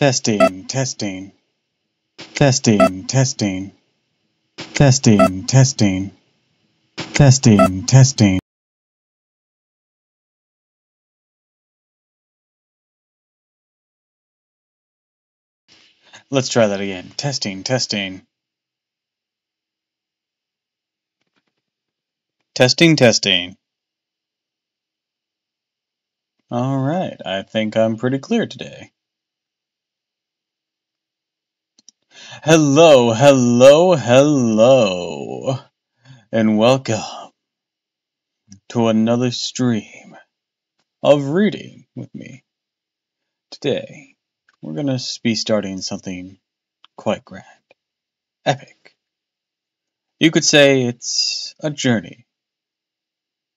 Testing, testing, testing, testing, testing, testing, testing, testing. Let's try that again. Testing, testing. Testing, testing. Alright, I think I'm pretty clear today. Hello, hello, hello, and welcome to another stream of reading with me. Today, we're gonna be starting something quite grand, epic. You could say it's a journey,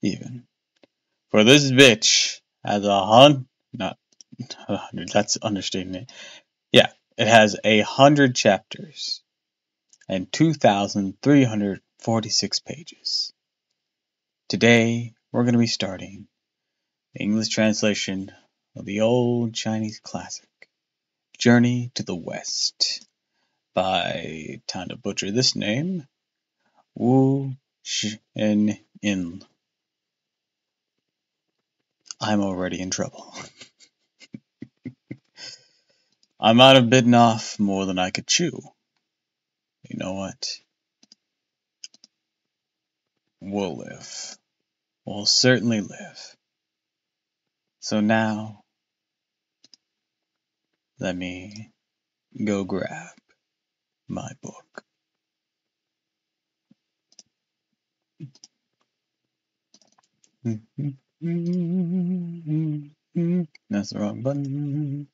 even. For this bitch has not 100, that's understating it. Yeah, it has 100 chapters and 2,346 pages. Today, we're going to be starting the English translation of the old Chinese classic, Journey to the West, by, time to butcher this name, Wu Cheng'en. I'm already in trouble. I might have bitten off more than I could chew. You know what? We'll live. We'll certainly live. So now, let me go grab my book. That's the wrong button.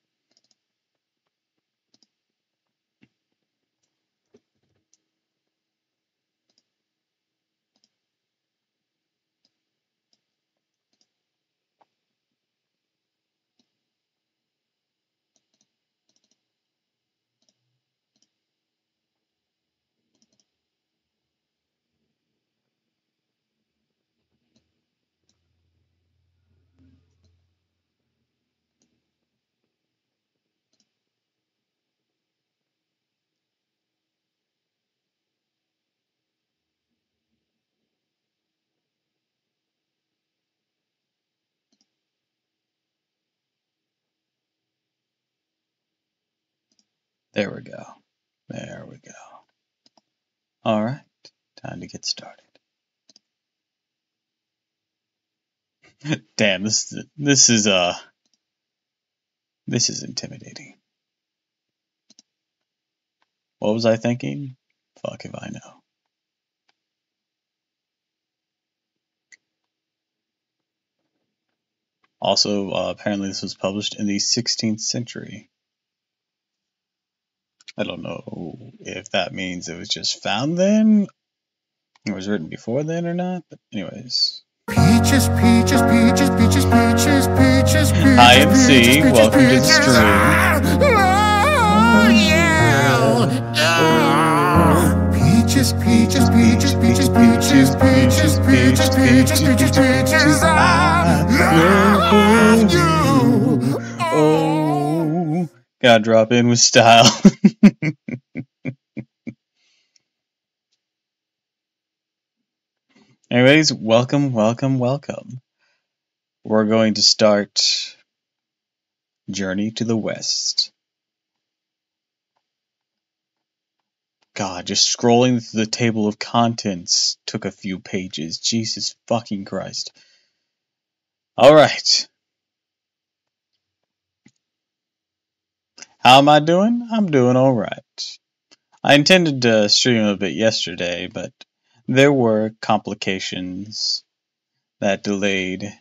There we go. There we go. Alright, time to get started. Damn, this is intimidating. What was I thinking? Fuck if I know. Also, apparently this was published in the 16th century. I don't know if that means it was just found then, or was written before then or not, but anyways. Peaches, peaches, peaches, peaches, peaches, peaches, peaches. Hi MC, welcome to the stream. Oh, yeah. Peaches, peaches, peaches, peaches, peaches, peaches, peaches, peaches, peaches, peaches. I love you. Oh, gotta drop in with style. Anyways, welcome, welcome, welcome. We're going to start Journey to the West. God, just scrolling through the table of contents took a few pages. Jesus fucking Christ. Alright. How am I doing? I'm doing alright. I intended to stream a bit yesterday, but there were complications that delayed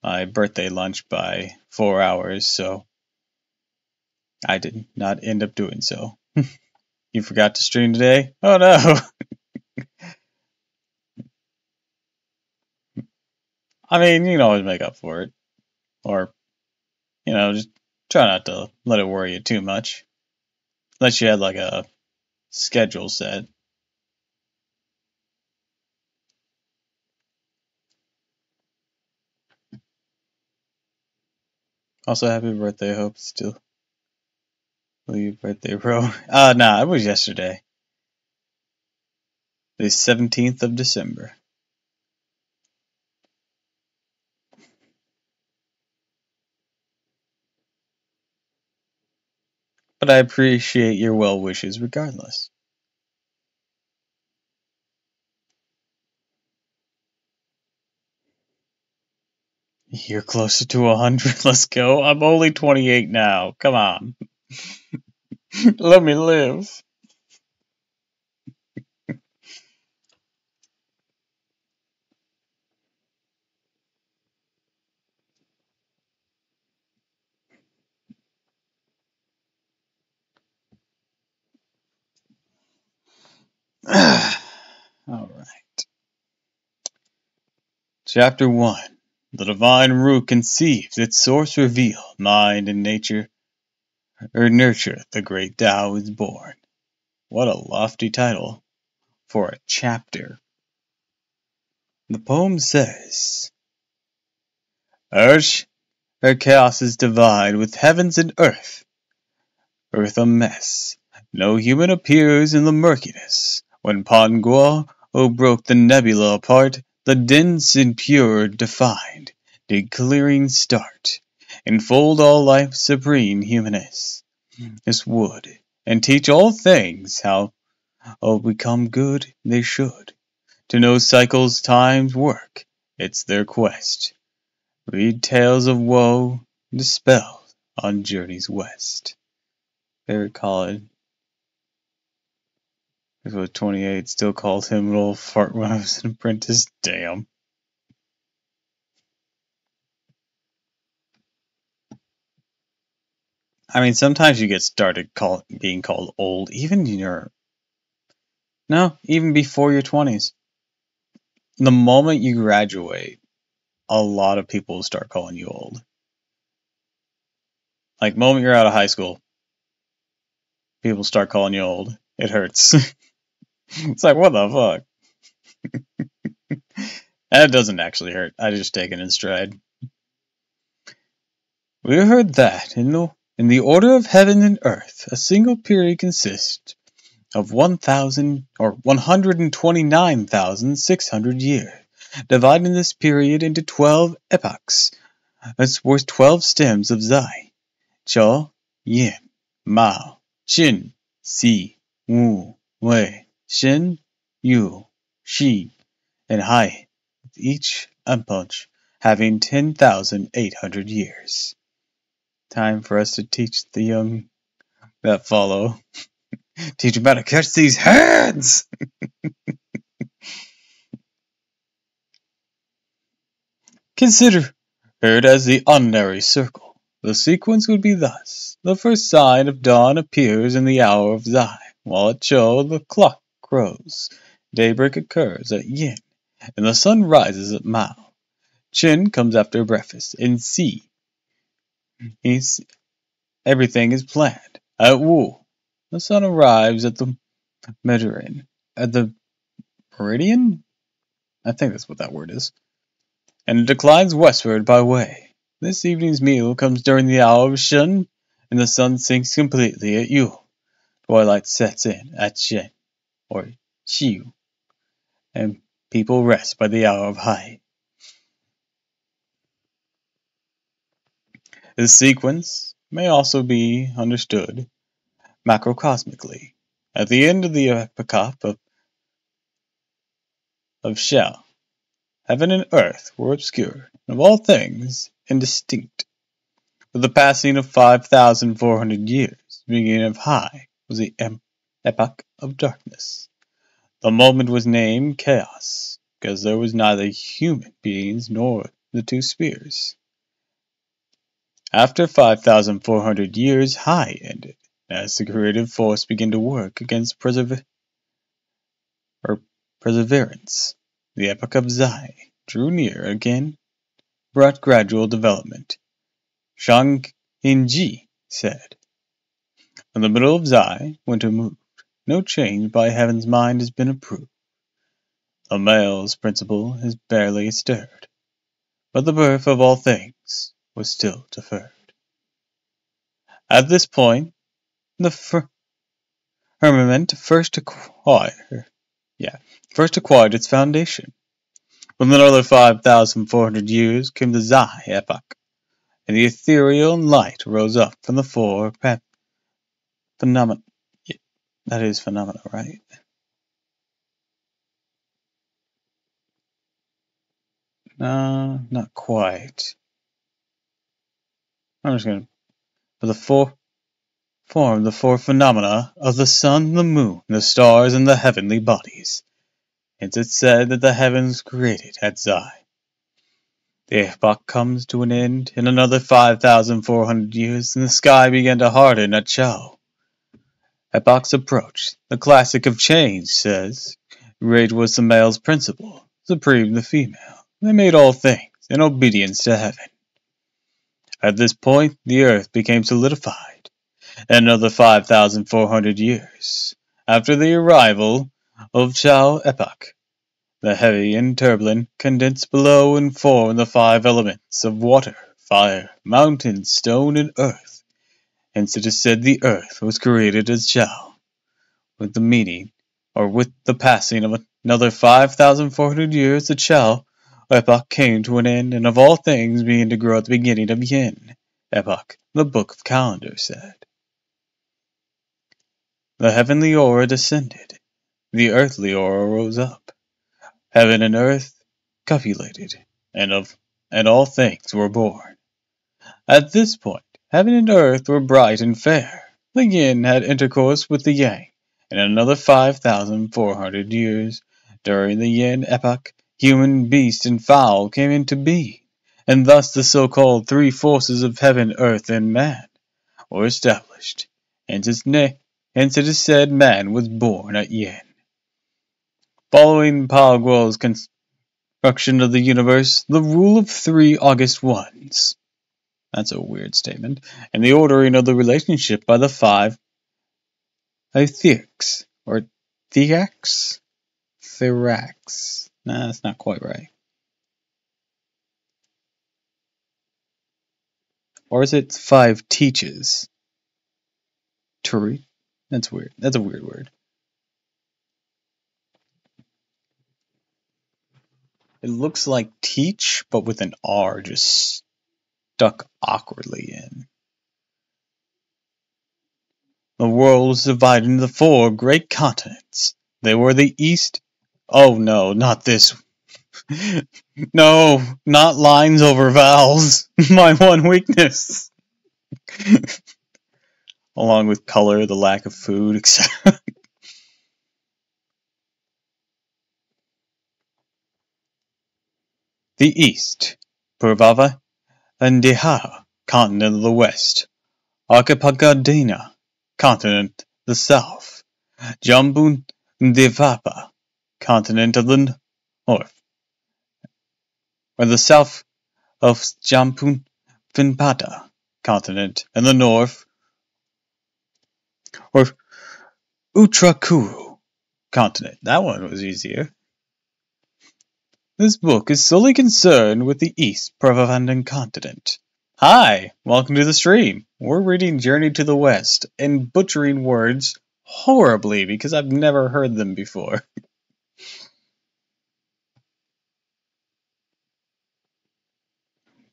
my birthday lunch by 4 hours, so I did not end up doing so. You forgot to stream today? Oh no! I mean, you can always make up for it. Or, just try not to let it worry you too much. Unless you had like a schedule set. Also, happy birthday, I hope it's still Leave birthday row. Nah, it was yesterday. The 17th of December. But I appreciate your well wishes regardless. You're closer to 100. Let's go. I'm only 28 now. Come on. Let me live. Alright. Chapter 1. The divine root conceives, its source revealed, mind and nature, or nurture, the great Tao is born. What a lofty title for a chapter. The poem says, Earth, her chaos is divine with heavens and earth a mess. No human appears in the murkiness. When Pangua broke the nebula apart, the dense impure defined, did clearing start, enfold all life supreme humanness. This would, and teach all things how become good they should. To know cycles, times, work, it's their quest. Read tales of woe, dispelled on journeys west. Favorite college. If it was 28, still called him an old fart when I was an apprentice. Damn. I mean, sometimes you get started being called old, even in your. No, even before your 20s. The moment you graduate, a lot of people start calling you old. Like, moment you're out of high school, people start calling you old. It hurts. It's like, what the fuck? And it doesn't actually hurt. I just take it in stride. We heard that in the order of heaven and earth, a single period consists of 1,000 or 129,600 years, dividing this period into 12 epochs, as worth 12 stems of Zai, Chou, Yin, Mao, Qin, Si, Wu, Wei, Shen, Yu, Shi, and Hai, with each epoch having 10,800 years. Time for us to teach the young that follow. Teach them how to catch these hands! Consider it as the unary circle. The sequence would be thus. The first sign of dawn appears in the hour of Zai, while at Chou the clock crows. Daybreak occurs at Yin, and the sun rises at Mao. Qin comes after breakfast, and Si, everything is planned. At Wu, the sun arrives at the meridian. At the meridian? I think that's what that word is. And it declines westward by way. This evening's meal comes during the hour of Shen, and the sun sinks completely at Yu. Twilight sets in at Shen, or Xiu, and people rest by the hour of Hai. This sequence may also be understood macrocosmically. At the end of the epoch of Shao, heaven and earth were obscure, and of all things indistinct. With the passing of 5,400 years, the beginning of Hai was the epoch of darkness. The moment was named Chaos, because there was neither human beings nor the two spheres. After 5,400 years, Hai ended, as the creative force began to work against perseverance. The epoch of Zai drew near again, brought gradual development. Shang-Ji said, in the middle of Zai, winter moved. No change by heaven's mind has been approved. The male's principle has barely stirred, but the birth of all things was still deferred. At this point, the firmament first acquired its foundation. Within another 5,400 years came the Zai epoch, and the ethereal light rose up from the four phenomena. That is phenomena, right? No, not quite. I'm just gonna for the four phenomena of the sun, the moon, the stars, and the heavenly bodies. Hence it said that the heavens created at Zai. The epoch comes to an end in another 5,400 years, and the sky began to harden at Chao. Epoch's approach. The classic of Cheng'en says, "Great was the male's principle, supreme the female. They made all things in obedience to heaven." At this point, the earth became solidified. And another 5,400 years after the arrival of Chao epoch, the heavy and turbulent condensed below and formed the five elements of water, fire, mountain, stone, and earth. Hence it is said the earth was created as Chao. With the passing of another 5,400 years, the Chao epoch came to an end, and of all things began to grow at the beginning of Yin epoch, the book of calendar said. The heavenly aura descended, the earthly aura rose up. Heaven and earth copulated, and all things were born. At this point, heaven and earth were bright and fair. The yin had intercourse with the yang. In another 5,400 years, during the yin epoch, human, beast, and fowl came into being, and thus the so-called three forces of heaven, earth, and man were established. Hence it is said man was born at yin. Following Pao Guo's construction of the universe, the rule of three august ones. That's a weird statement. And the ordering of the relationship by the five Theax, or Theax? Therax. Nah, that's not quite right. Or is it five teaches? Turi? That's weird. That's a weird word. It looks like teach, but with an R just stuck awkwardly in. The world was divided into four great continents. They were the East. Oh no, not this. No, not lines over vowels. My one weakness. Along with color, the lack of food, etc. The East, Purvava and Dehara, continent of the West. Archipelago, continent the South. Jambun Devapa, continent of the North. Or the south of Jampun Vinpada, continent in the north. Or Uttrakuru, continent. That one was easier. This book is solely concerned with the East Pravavandan continent. Hi, welcome to the stream. We're reading Journey to the West and butchering words horribly because I've never heard them before.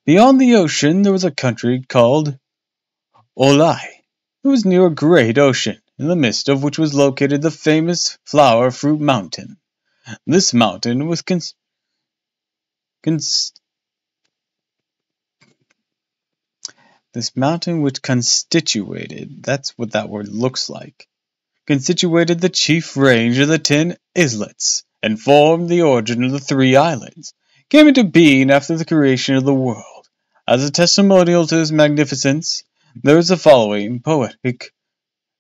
Beyond the ocean there was a country called Olai. It was near a great ocean, in the midst of which was located the famous flower fruit mountain. This mountain was This mountain which constituted, that's what that word looks like, constituted the chief range of the 10 islets, and formed the origin of the 3 islands, came into being after the creation of the world. As a testimonial to his magnificence, there is the following poetic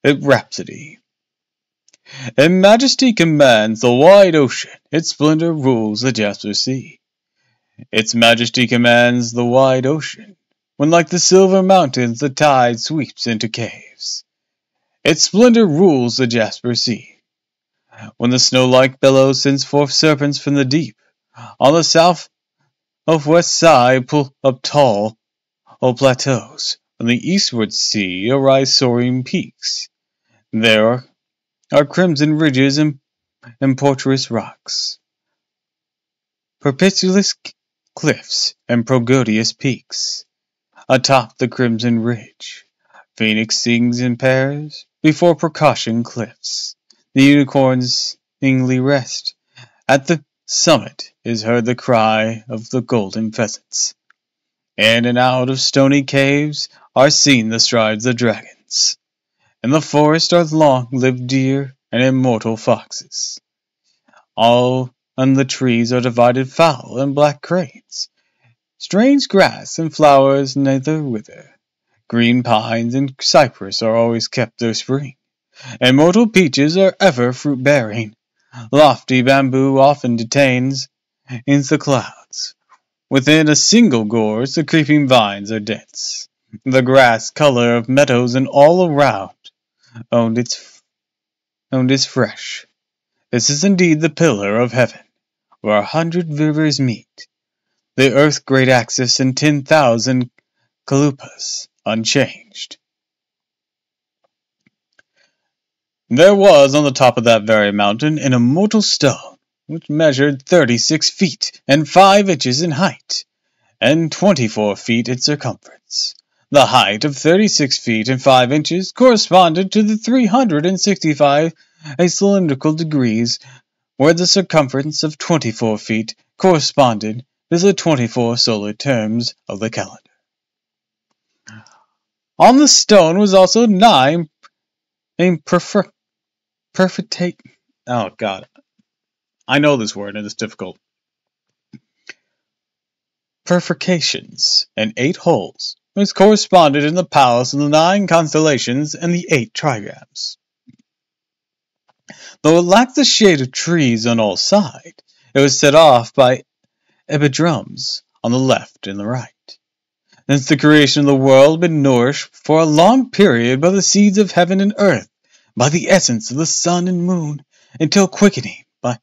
rhapsody. In majesty commands the wide ocean, its splendor rules the jasper sea. Its majesty commands the wide ocean, when like the silver mountains the tide sweeps into caves. Its splendor rules the jasper sea, when the snow-like billows sends forth serpents from the deep. On the south of west side pull up tall plateaus. From the eastward sea arise soaring peaks. There are crimson ridges and portentous rocks, precipitous cliffs and prodigious peaks. Atop the crimson ridge, Phoenix sings in pairs. Before precaution cliffs, the unicorns singly rest. At the summit is heard the cry of the golden pheasants. In and out of stony caves are seen the strides of dragons. In the forest are long-lived deer and immortal foxes. All on the trees are divided fowl and black cranes. Strange grass and flowers neither wither. Green pines and cypress are always kept their spring. Immortal peaches are ever fruit-bearing. Lofty bamboo often detains in the clouds. Within a single gorge the creeping vines are dense. The grass color of meadows and all around owned is fresh. This is indeed the pillar of heaven, where 100 rivers meet. The earth's great axis and 10,000 kalupas unchanged. There was on the top of that very mountain an immortal stone, which measured 36 feet and 5 inches in height, and 24 feet in circumference. The height of 36 feet and 5 inches corresponded to the 365 cylindrical degrees, where the circumference of 24 feet corresponded to the 24 solar terms of the calendar. On the stone was also 9 oh God, I know this word and it's difficult. Bifurcations and 8 holes, which corresponded in the palace of the 9 constellations and the 8 trigrams. Though it lacked the shade of trees on all sides, it was set off by epidraums on the left and the right. Since the creation of the world had been nourished for a long period by the seeds of heaven and earth, by the essence of the sun and moon, until quickening by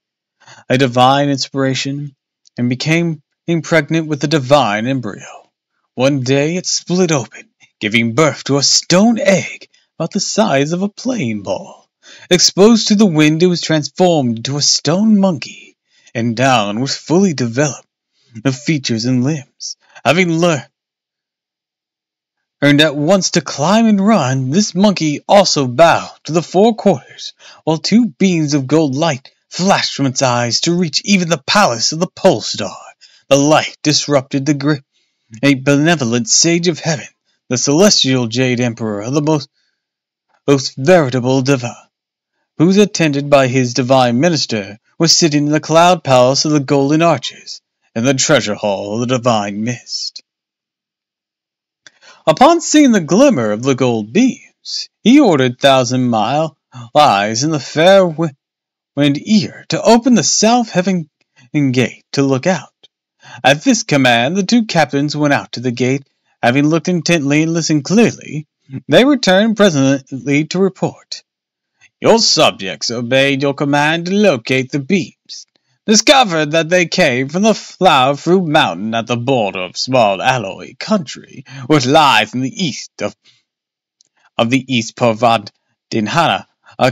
a divine inspiration, and became pregnant with the divine embryo. One day it split open, giving birth to a stone egg about the size of a playing ball. Exposed to the wind, it was transformed into a stone monkey, and down was fully developed of features and limbs. Having learned at once to climb and run, this monkey also bowed to the 4 quarters, while 2 beams of gold light flashed from its eyes to reach even the palace of the pole star. The light disrupted the great, a benevolent sage of heaven, the celestial jade emperor, the most veritable diva, who, attended by his divine minister, was sitting in the cloud palace of the golden arches, in the treasure hall of the divine mist. Upon seeing the glimmer of the gold beams, he ordered 1,000-mile eyes in the fair wind ear to open the south heaven gate to look out. At this command, the 2 captains went out to the gate. Having looked intently and listened clearly, they returned presently to report. Your subjects obeyed your command to locate the beams, discovered that they came from the flower fruit mountain at the border of small alloy country, which lies in the east of the East Purvadinhana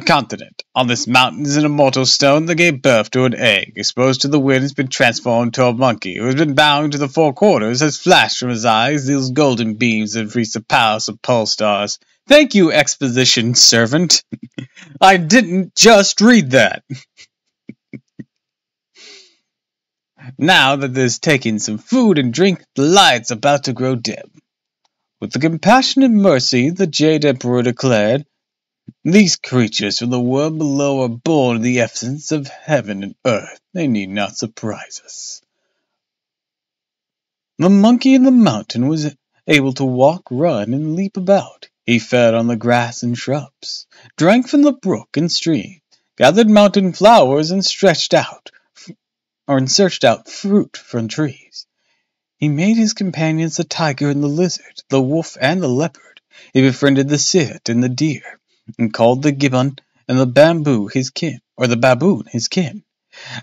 continent. On this mountain is an immortal stone that gave birth to an egg. Exposed to the wind, has been transformed to a monkey, who has been bound to the 4 quarters, has flashed from his eyes those golden beams that reach the palace of pole stars. Thank you, exposition servant. I didn't just read that. Now that there's taken some food and drink, the light's about to grow dim. With the compassionate mercy, the Jade Emperor declared, these creatures from the world below are born in the essence of heaven and earth. They need not surprise us. The monkey in the mountain was able to walk, run, and leap about. He fed on the grass and shrubs, drank from the brook and stream, gathered mountain flowers, and searched out fruit from trees. He made his companions the tiger and the lizard, the wolf and the leopard. He befriended the cid and the deer, and called the gibbon and the baboon his kin.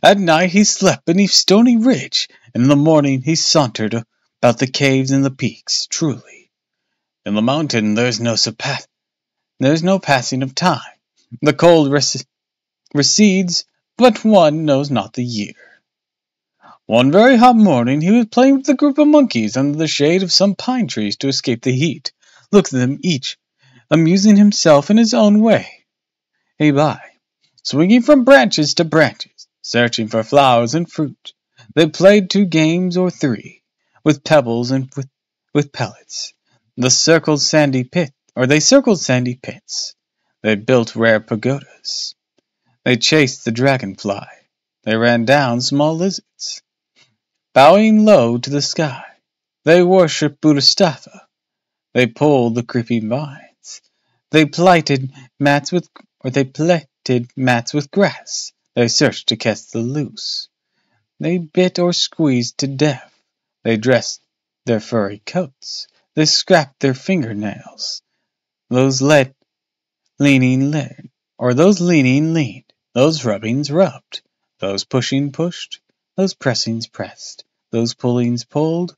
At night he slept beneath stony ridge, and in the morning he sauntered about the caves and the peaks. Truly, in the mountain there is no passing of time. The cold recedes, but one knows not the year. One very hot morning he was playing with a group of monkeys under the shade of some pine trees to escape the heat. Look at them each, amusing himself in his own way. By, swinging from branches to branches, searching for flowers and fruit. They played 2 games or 3, with pebbles and with pellets. They circled sandy pits. They built rare pagodas. They chased the dragonfly. They ran down small lizards. Bowing low to the sky, they worshipped Bodhisattva. They pulled the creeping vines. They plaited mats with grass. They searched to catch the loose. They bit or squeezed to death. They dressed their furry coats. They scraped their fingernails. Those leaning leaned. Those rubbings rubbed. Those pushing pushed. Those pressings pressed. Those pullings pulled.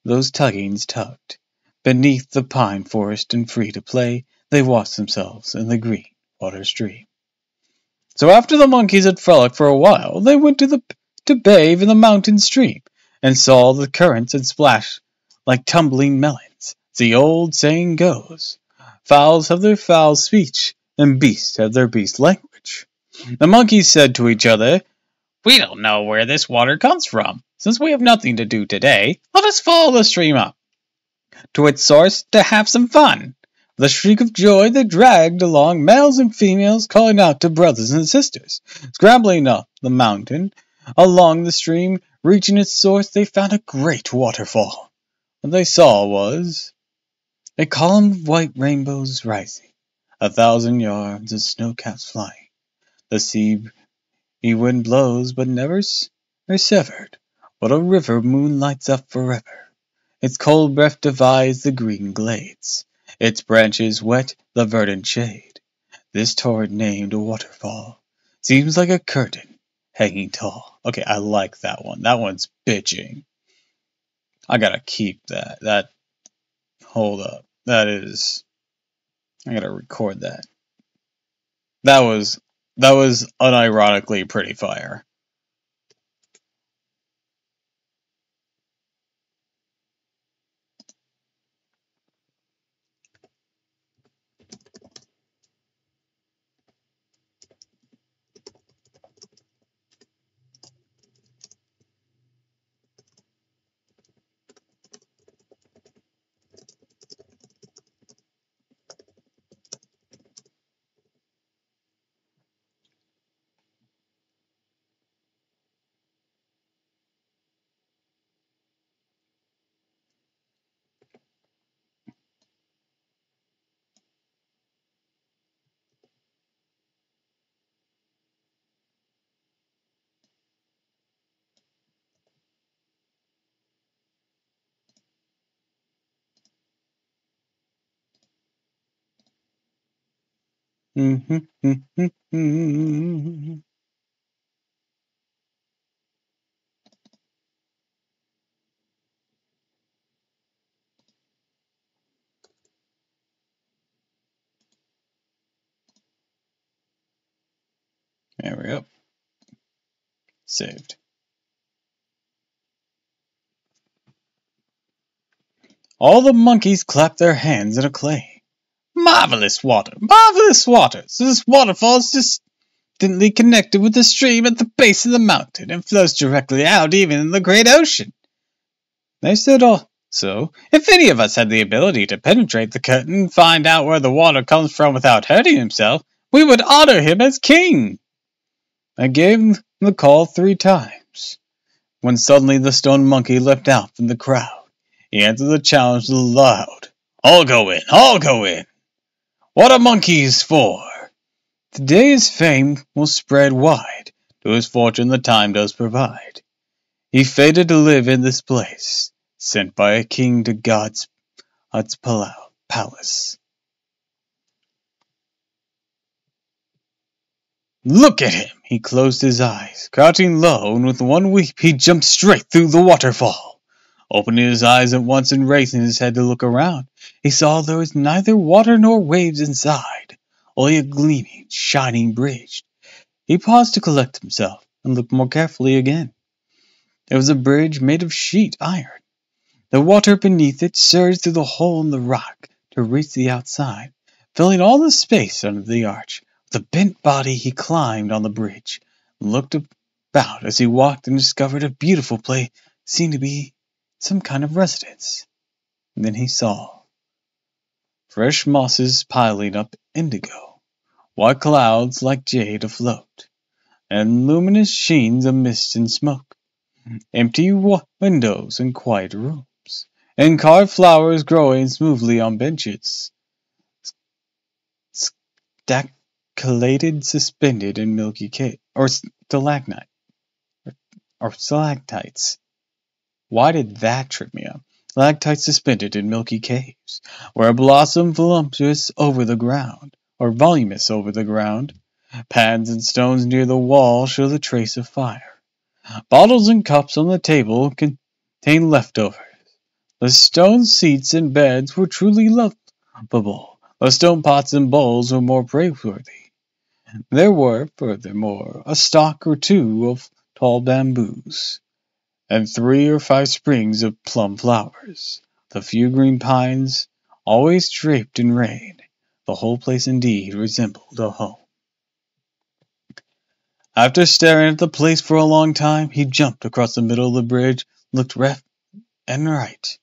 Those tuggings tugged. Beneath the pine forest and free to play, they washed themselves in the green water stream. So after the monkeys had frolicked for a while, they went to bathe in the mountain stream, and saw the currents and splash like tumbling melons. The old saying goes, fowls have their fowl speech, and beasts have their beast language. The monkeys said to each other, "We don't know where this water comes from. Since we have nothing to do today, let us follow the stream up to its source to have some fun." With a shriek of joy they dragged along males and females, calling out to brothers and sisters. Scrambling up the mountain, along the stream, reaching its source, they found a great waterfall. What they saw was a column of white rainbows rising, 1,000 yards of snowcaps flying. The sea wind blows, but never severed. What a river moonlights up forever. Its cold breath divides the green glades. Its branches wet the verdant shade. This torrent named a waterfall seems like a curtain hanging tall. Okay, I like that one. That one's bitching. I gotta keep that. Hold up. I gotta record that. That was unironically pretty fire. There we go. Saved. All the monkeys clapped their hands in acclaim. Marvelous water! Marvelous water! So this waterfall is distantly connected with the stream at the base of the mountain and flows directly out even in the great ocean. They said also, if any of us had the ability to penetrate the curtain and find out where the water comes from without hurting himself, we would honor him as king. I gave him the call 3 times, when suddenly the stone monkey leapt out from the crowd. He answered the challenge loud. I'll go in! I'll go in! What are monkeys for? Today his fame will spread wide. To his fortune the time does provide. He fated to live in this place, sent by a king to God's palace. Look at him! He closed his eyes, crouching low, and with one leap he jumped straight through the waterfall. Opening his eyes at once and raising his head to look around, he saw there was neither water nor waves inside. only a gleaming, shining bridge. He paused to collect himself and looked more carefully again. It was a bridge made of sheet iron. The water beneath it surged through the hole in the rock to reach the outside, filling all the space under the arch. With a bent body he climbed on the bridge, and looked about as he walked and discovered a beautiful place seemed to be some kind of residence. And then he saw fresh mosses piling up indigo, white clouds like jade afloat, and luminous sheens of mist and smoke, empty windows and quiet rooms, and carved flowers growing smoothly on benches, staccated, suspended in milky cave, or stalagmite, or stalactites. Why did that trip me up? Stalactites suspended in milky caves, where blossom voluptuous over the ground, or voluminous over the ground. Pans and stones near the wall show the trace of fire. Bottles and cups on the table contain leftovers. The stone seats and beds were truly lovable. The stone pots and bowls were more praiseworthy. There were, furthermore, a stalk or two of tall bamboos, and 3 or 5 sprigs of plum flowers. The few green pines, always draped in rain. The whole place indeed resembled a home. After staring at the place for a long time, he jumped across the middle of the bridge, looked left and right,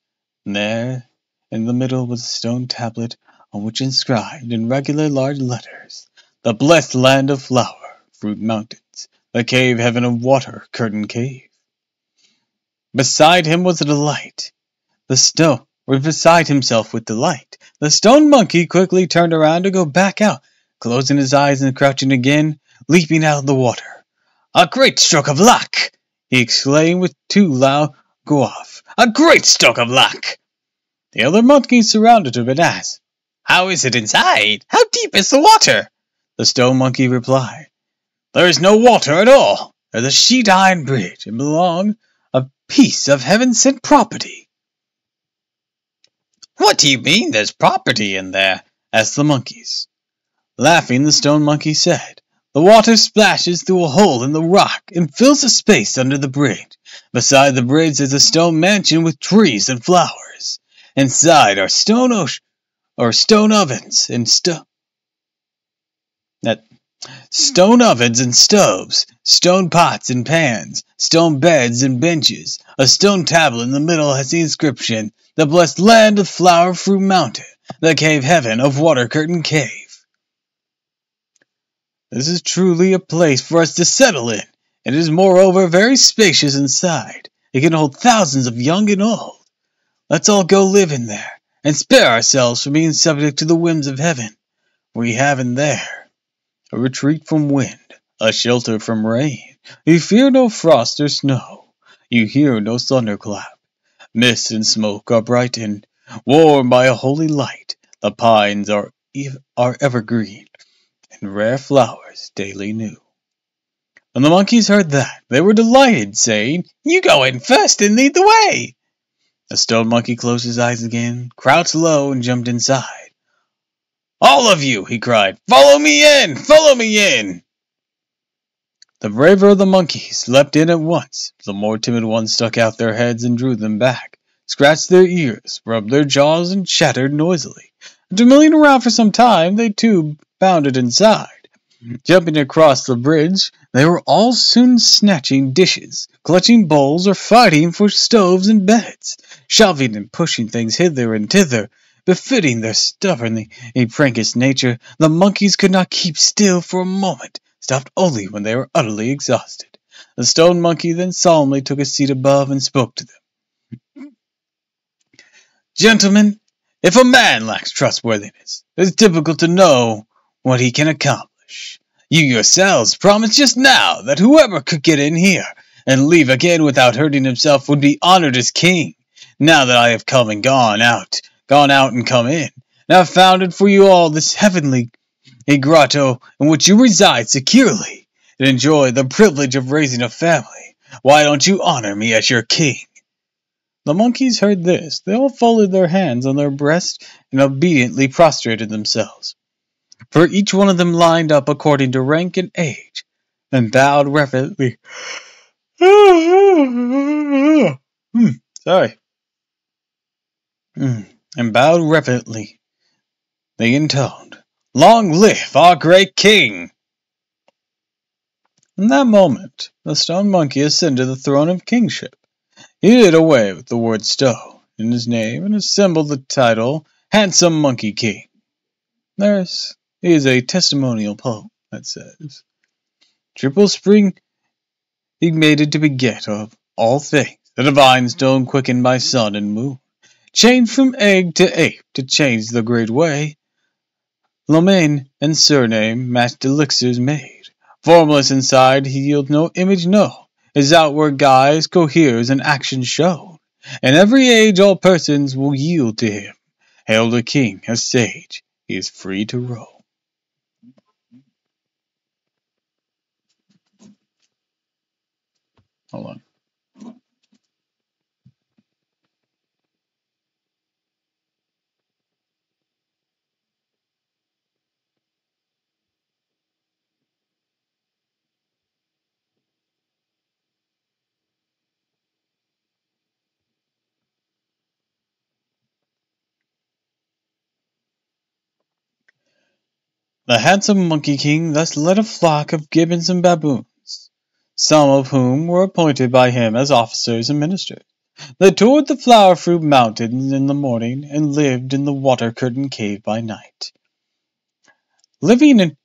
and there, in the middle, was a stone tablet on which inscribed in regular large letters, "The blessed land of flower, fruit mountains, the cave heaven of water, curtain cave." Beside him was a delight. Beside himself with delight. The stone monkey quickly turned around to go back out, closing his eyes and crouching again, leaping out of the water. "A great stroke of luck!" he exclaimed with too loud go-off. "A great stroke of luck!" The other monkeys surrounded him and asked, "How is it inside? How deep is the water?" The stone monkey replied, "There is no water at all. There's a sheet iron bridge, and belong a piece of heaven-sent property." "What do you mean there's property in there?" asked the monkeys. Laughing, the stone monkey said, "The water splashes through a hole in the rock and fills the space under the bridge. Beside the bridge is a stone mansion with trees and flowers. Inside are stone ovens and stoves, stone pots and pans, stone beds and benches. A stone tablet in the middle has the inscription, 'The blessed land of flower fruit mountain, the cave heaven of water curtain cave.' This is truly a place for us to settle in, and it is moreover very spacious inside. It can hold thousands of young and old. Let's all go live in there, and spare ourselves from being subject to the whims of heaven. We have in there a retreat from wind, a shelter from rain. You fear no frost or snow. You hear no thunderclap. Mist and smoke are brightened, warmed by a holy light. The pines are evergreen, and rare flowers daily new." When the monkeys heard that, they were delighted, saying, "You go in first and lead the way." The stone monkey closed his eyes again, crouched low, and jumped inside. "All of you," he cried, "follow me in! Follow me in!" The braver of the monkeys leapt in at once. The more timid ones stuck out their heads and drew them back, scratched their ears, rubbed their jaws, and chattered noisily. After milling around for some time, they too bounded inside. Jumping across the bridge, they were all soon snatching dishes, clutching bowls, or fighting for stoves and beds, shoving and pushing things hither and thither, befitting their stubbornly prankish nature. The monkeys could not keep still for a moment, stopped only when they were utterly exhausted. The stone monkey then solemnly took a seat above and spoke to them. "Gentlemen, if a man lacks trustworthiness, it is difficult to know what he can accomplish. You yourselves promised just now that whoever could get in here and leave again without hurting himself would be honored as king. Now that I have come and gone out and come in, and have founded for you all this heavenly grotto in which you reside securely and enjoy the privilege of raising a family, why don't you honor me as your king?" The monkeys heard this. They all folded their hands on their breasts and obediently prostrated themselves. for each one of them lined up according to rank and age, and bowed reverently. Sorry. And bowed reverently. They intoned, "Long live our great king!" In that moment, the stone monkey ascended the throne of kingship. He did away with the word stone in his name and assembled the title Handsome Monkey King. There is a testimonial poem that says, "Triple spring he made it to beget of all things, the divine stone quickened by sun and moon, changed from egg to ape to change the great way. Lomain and surname matched elixirs made. Formless inside, he yields no image, no. His outward guise coheres in action shown. In every age all persons will yield to him. Hailed a king, a sage, he is free to roam." Hold on. The handsome Monkey King thus led a flock of gibbons and baboons, some of whom were appointed by him as officers and ministers. They toured the flower-fruit mountains in the morning and lived in the water-curtained cave by night. Living in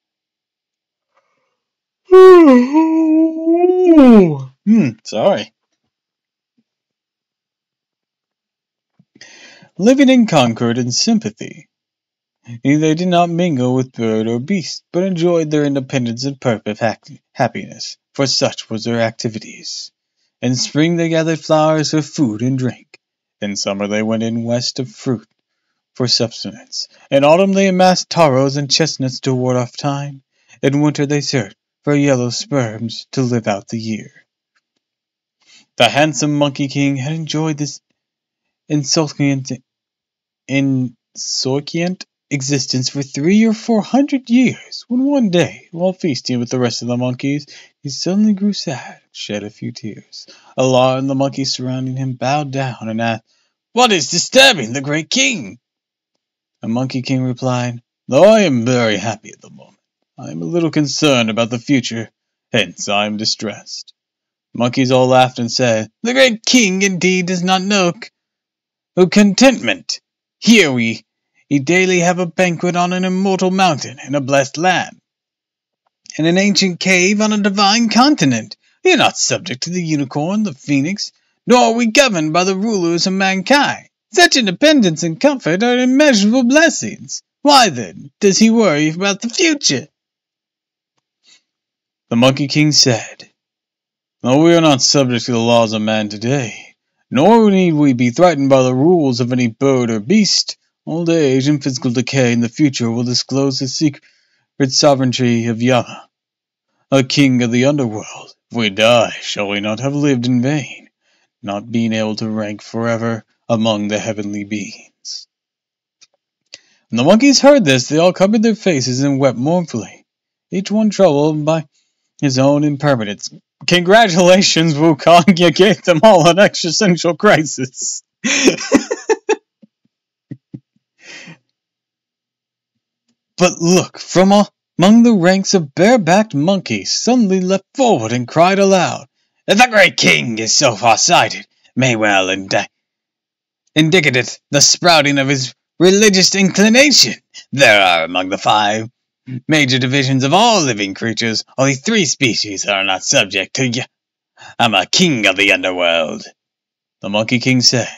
Living in concord and sympathy. They did not mingle with bird or beast, but enjoyed their independence and perfect happiness, for such was their activities. In spring they gathered flowers for food and drink. In summer they went in west of fruit for subsistence. In autumn they amassed taros and chestnuts to ward off time. In winter they searched for yellow sperms to live out the year. The handsome Monkey King had enjoyed this insouciant existence for 300 or 400 years, when one day, while feasting with the rest of the monkeys, he suddenly grew sad and shed a few tears. Alarmed, the monkeys surrounding him bowed down and asked, "What is disturbing the great king?" The Monkey King replied, "Though I am very happy at the moment, I am a little concerned about the future, hence I am distressed." The monkeys all laughed and said, "The great king indeed does not know contentment. Here we daily have a banquet on an immortal mountain in a blessed land, in an ancient cave on a divine continent. We are not subject to the unicorn, the phoenix, nor are we governed by the rulers of mankind. Such independence and comfort are immeasurable blessings. Why, then, does he worry about the future?" The Monkey King said, "Though we are not subject to the laws of man today, nor need we be threatened by the rules of any bird or beast, old age and physical decay in the future will disclose the secret sovereignty of Yama, a king of the underworld. If we die, shall we not have lived in vain, not being able to rank forever among the heavenly beings?" When the monkeys heard this, they all covered their faces and wept mournfully, each one troubled by his own impermanence. Congratulations, Wukong, you gave them all an existential crisis. But look, from among the ranks of bare-backed monkeys suddenly leapt forward and cried aloud, "If the great king is so far-sighted, may well indicate the sprouting of his religious inclination. There are among the 5 major divisions of all living creatures only 3 species that are not subject to I'm a king of the underworld." The Monkey King said,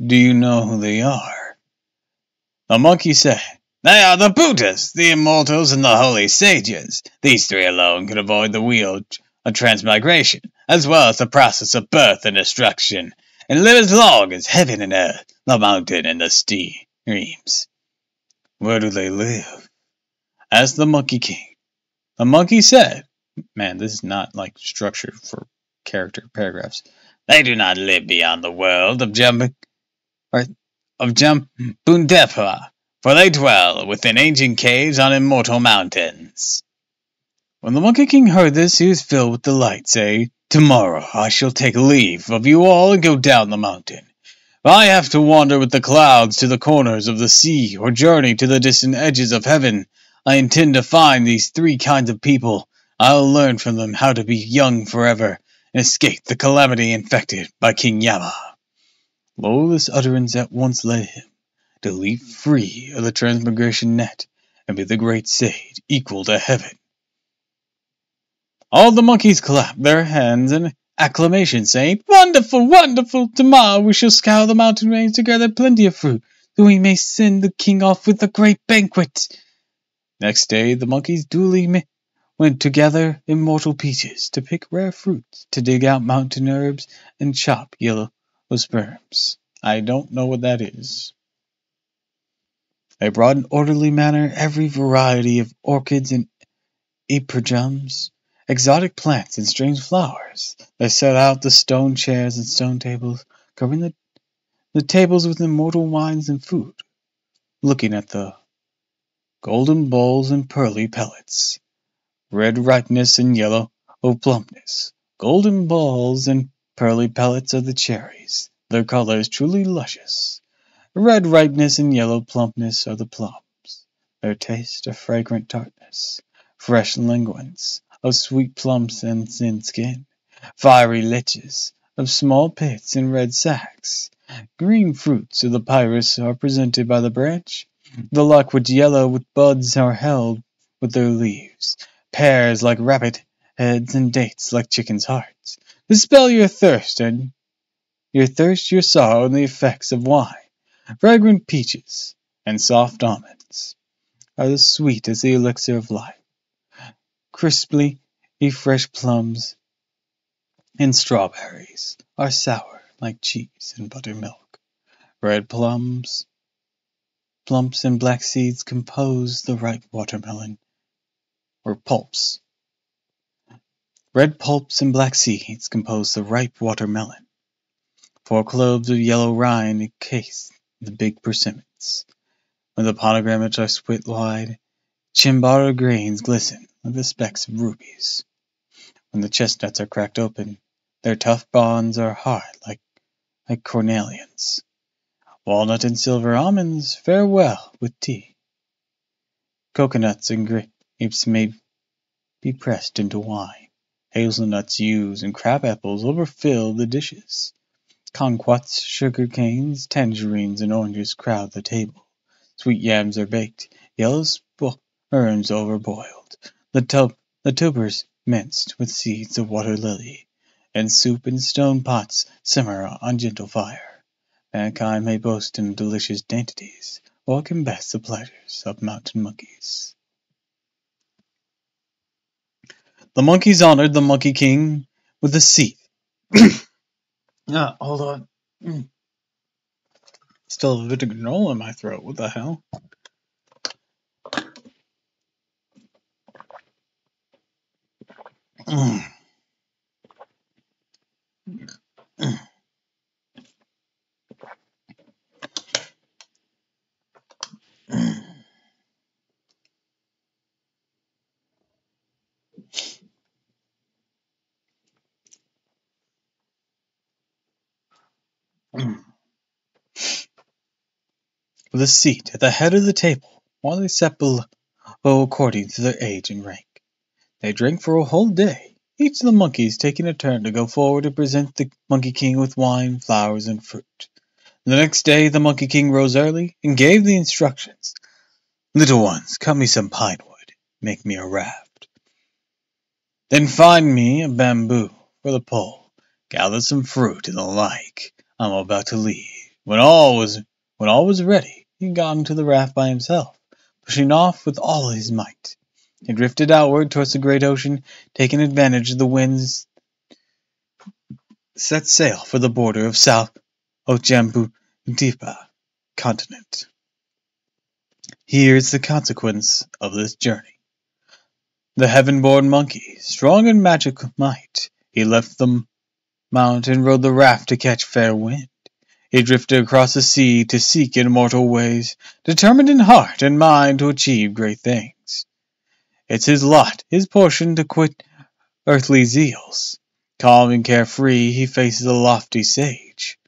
"Do you know who they are?" The monkey said, "They are the Buddhas, the immortals, and the holy sages. These 3 alone can avoid the wheel of transmigration, as well as the process of birth and destruction, and live as long as heaven and earth, the mountain and the streams." "Where do they live?" asked the Monkey King. The monkey said, man, this is not like structure for character paragraphs. "They do not live beyond the world of Jambundepa, for they dwell within ancient caves on immortal mountains. When the Monkey King heard this, he was filled with delight, saying, "Tomorrow I shall take leave of you all and go down the mountain. If I have to wander with the clouds to the corners of the sea, or journey to the distant edges of heaven, I intend to find these three kinds of people. I will learn from them how to be young forever, and escape the calamity inflicted by King Yama." Lo, this utterance at once led him to leap free of the transmigration net, and be the great sage equal to heaven. All the monkeys clapped their hands in acclamation, saying, "Wonderful, wonderful! Tomorrow we shall scour the mountain range to gather plenty of fruit, that we may send the king off with a great banquet." Next day the monkeys duly went to gather immortal peaches, to pick rare fruits, to dig out mountain herbs, and chop yellow sperms. I don't know what that is. They brought in orderly manner every variety of orchids and epergums, exotic plants and strange flowers. They set out the stone chairs and stone tables, covering the tables with immortal wines and food, looking at the golden bowls and pearly pellets, red ripeness and yellow plumpness. Golden balls and pearly pellets are the cherries, their colors truly luscious. Red ripeness and yellow plumpness are the plums, their taste a fragrant tartness. Fresh linguines of sweet plums and thin skin, fiery liches of small pits and red sacks. Green fruits of the pyrus are presented by the branch. The lockwood yellow with buds are held with their leaves. Pears like rabbit heads and dates like chickens' hearts. Dispel your thirst your sorrow, and the effects of wine. Fragrant peaches and soft almonds are as sweet as the elixir of life. Crisply fresh plums and strawberries are sour like cheese and buttermilk. Red plumps and black seeds compose the ripe watermelon, or pulps. Red pulps and black seeds compose the ripe watermelon. 4 cloves of yellow rind encase the big persimmons. When the pomegranates are split wide, chimborazo grains glisten like the specks of rubies. When the chestnuts are cracked open, their tough bonds are hard like cornelians. Walnut and silver almonds fare well with tea. Coconuts and grapes may be pressed into wine. Hazelnuts, yews, and crab apples overfill the dishes. Kumquats, sugar canes, tangerines, and oranges crowd the table. Sweet yams are baked, yellow sperms overboiled, the tubers minced with seeds of water lily, and soup in stone pots simmer on gentle fire. Mankind may boast in delicious dainties, or can best the pleasures of mountain monkeys. The monkeys honored the Monkey King with a seat. Hold on. Still a bit of granola in my throat. What the hell? With a seat at the head of the table, while they sat below according to their age and rank. They drank for a whole day, each of the monkeys taking a turn to go forward and present the Monkey King with wine, flowers, and fruit. The next day the Monkey King rose early and gave the instructions. "Little ones, cut me some pine wood, make me a raft. Then find me a bamboo for the pole, gather some fruit and the like. I'm about to leave." When all was ready, he got into the raft by himself, pushing off with all his might. He drifted outward towards the great ocean, taking advantage of the winds, set sail for the border of South Jambudipa continent. Here is the consequence of this journey. The heaven-born monkey, strong in magic might, he left the mount and rode the raft to catch fair wind. He drifted across the sea to seek immortal ways, determined in heart and mind to achieve great things. It's his lot, his portion to quit earthly zeals. Calm and carefree, he faces a lofty sage.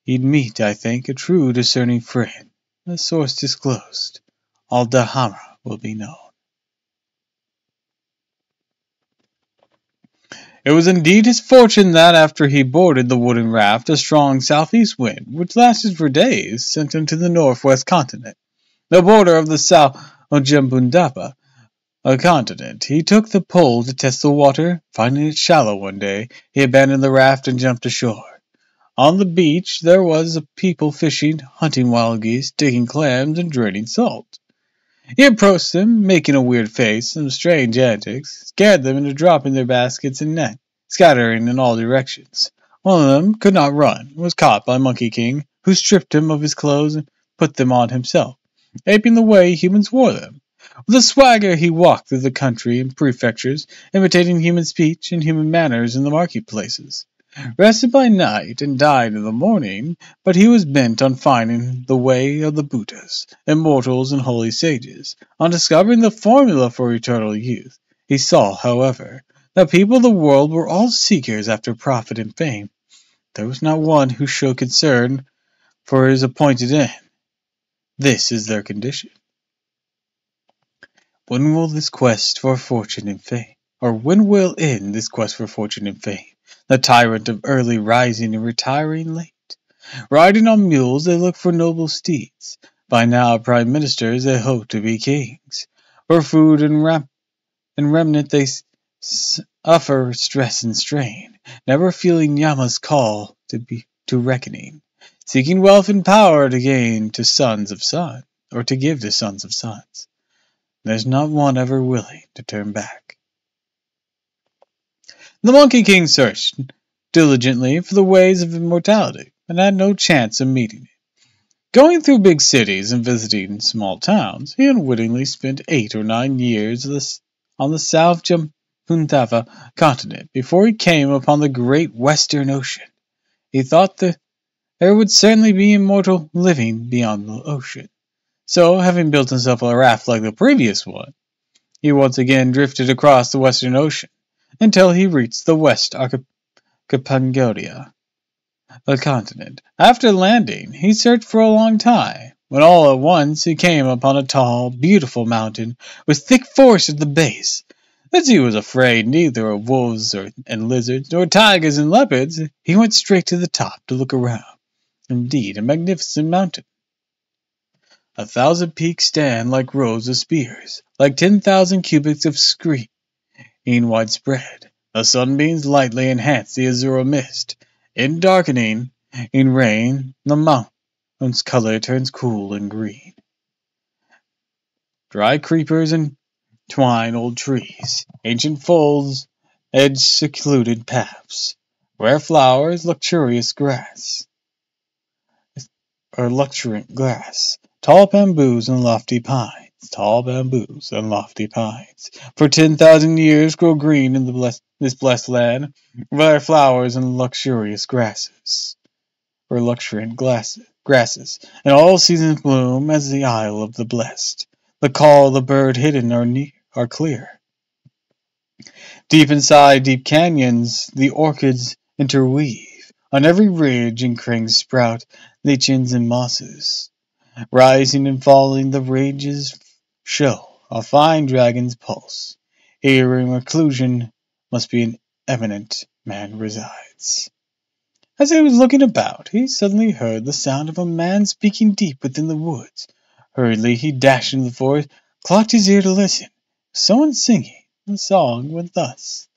He'd meet, I think, a true discerning friend. A source disclosed. All Dahama will be known. It was indeed his fortune that, after he boarded the wooden raft, a strong southeast wind, which lasted for days, sent him to the northwest continent, the border of the South Ojambundapa, a continent. He took the pole to test the water. Finding it shallow one day, he abandoned the raft and jumped ashore. On the beach there was a people fishing, hunting wild geese, digging clams, and draining salt. He approached them, making a weird face, some strange antics, scared them into dropping their baskets and net, scattering in all directions. One of them could not run, and was caught by Monkey King, who stripped him of his clothes and put them on himself, aping the way humans wore them. With a swagger he walked through the country and prefectures, imitating human speech and human manners in the marketplaces. Rested by night and died in the morning, but he was bent on finding the way of the Buddhas, immortals and holy sages, on discovering the formula for eternal youth. He saw, however, that people of the world were all seekers after profit and fame. There was not one who showed concern for his appointed end. This is their condition. When will this quest for fortune and fame, or when will end this quest for fortune and fame? The tyrant of early rising and retiring late. Riding on mules, they look for noble steeds. By now, prime ministers, they hope to be kings. For food and remnant, they suffer stress and strain, never feeling Yama's call to reckoning, seeking wealth and power to gain to sons of sons, or to give to sons of sons. There's not one ever willing to turn back. The Monkey King searched diligently for the ways of immortality, but had no chance of meeting it. Going through big cities and visiting small towns, he unwittingly spent 8 or 9 years on the South Jampuntava continent before he came upon the great Western Ocean. He thought that there would certainly be immortal living beyond the ocean. So, having built himself a raft like the previous one, he once again drifted across the Western Ocean, until he reached the West Archipelago, the continent. After landing, he searched for a long time, when all at once he came upon a tall, beautiful mountain with thick forest at the base. As he was afraid neither of wolves and lizards, nor tigers and leopards, he went straight to the top to look around. Indeed, a magnificent mountain. 1,000 peaks stand like rows of spears, like 10,000 cubits of screen widespread. The sunbeams lightly enhance the azure mist. In darkening, in rain, the mountain's color turns cool and green. Dry creepers entwine old trees. Ancient folds edge secluded paths. Rare flowers, luxuriant grass. Tall bamboos and lofty pines. For 10,000 years grow green in this blessed land, rare flowers and luxuriant grasses, and all seasons bloom as the isle of the blessed. The call of the bird hidden are clear. Deep inside deep canyons, the orchids interweave. On every ridge and crag sprout lichens and mosses. Rising and falling, the ranges show a fine dragon's pulse. Here in reclusion must be an eminent man resides. As he was looking about, he suddenly heard the sound of a man speaking deep within the woods. Hurriedly he dashed into the forest, cocked his ear to listen. Someone singing. The song went thus.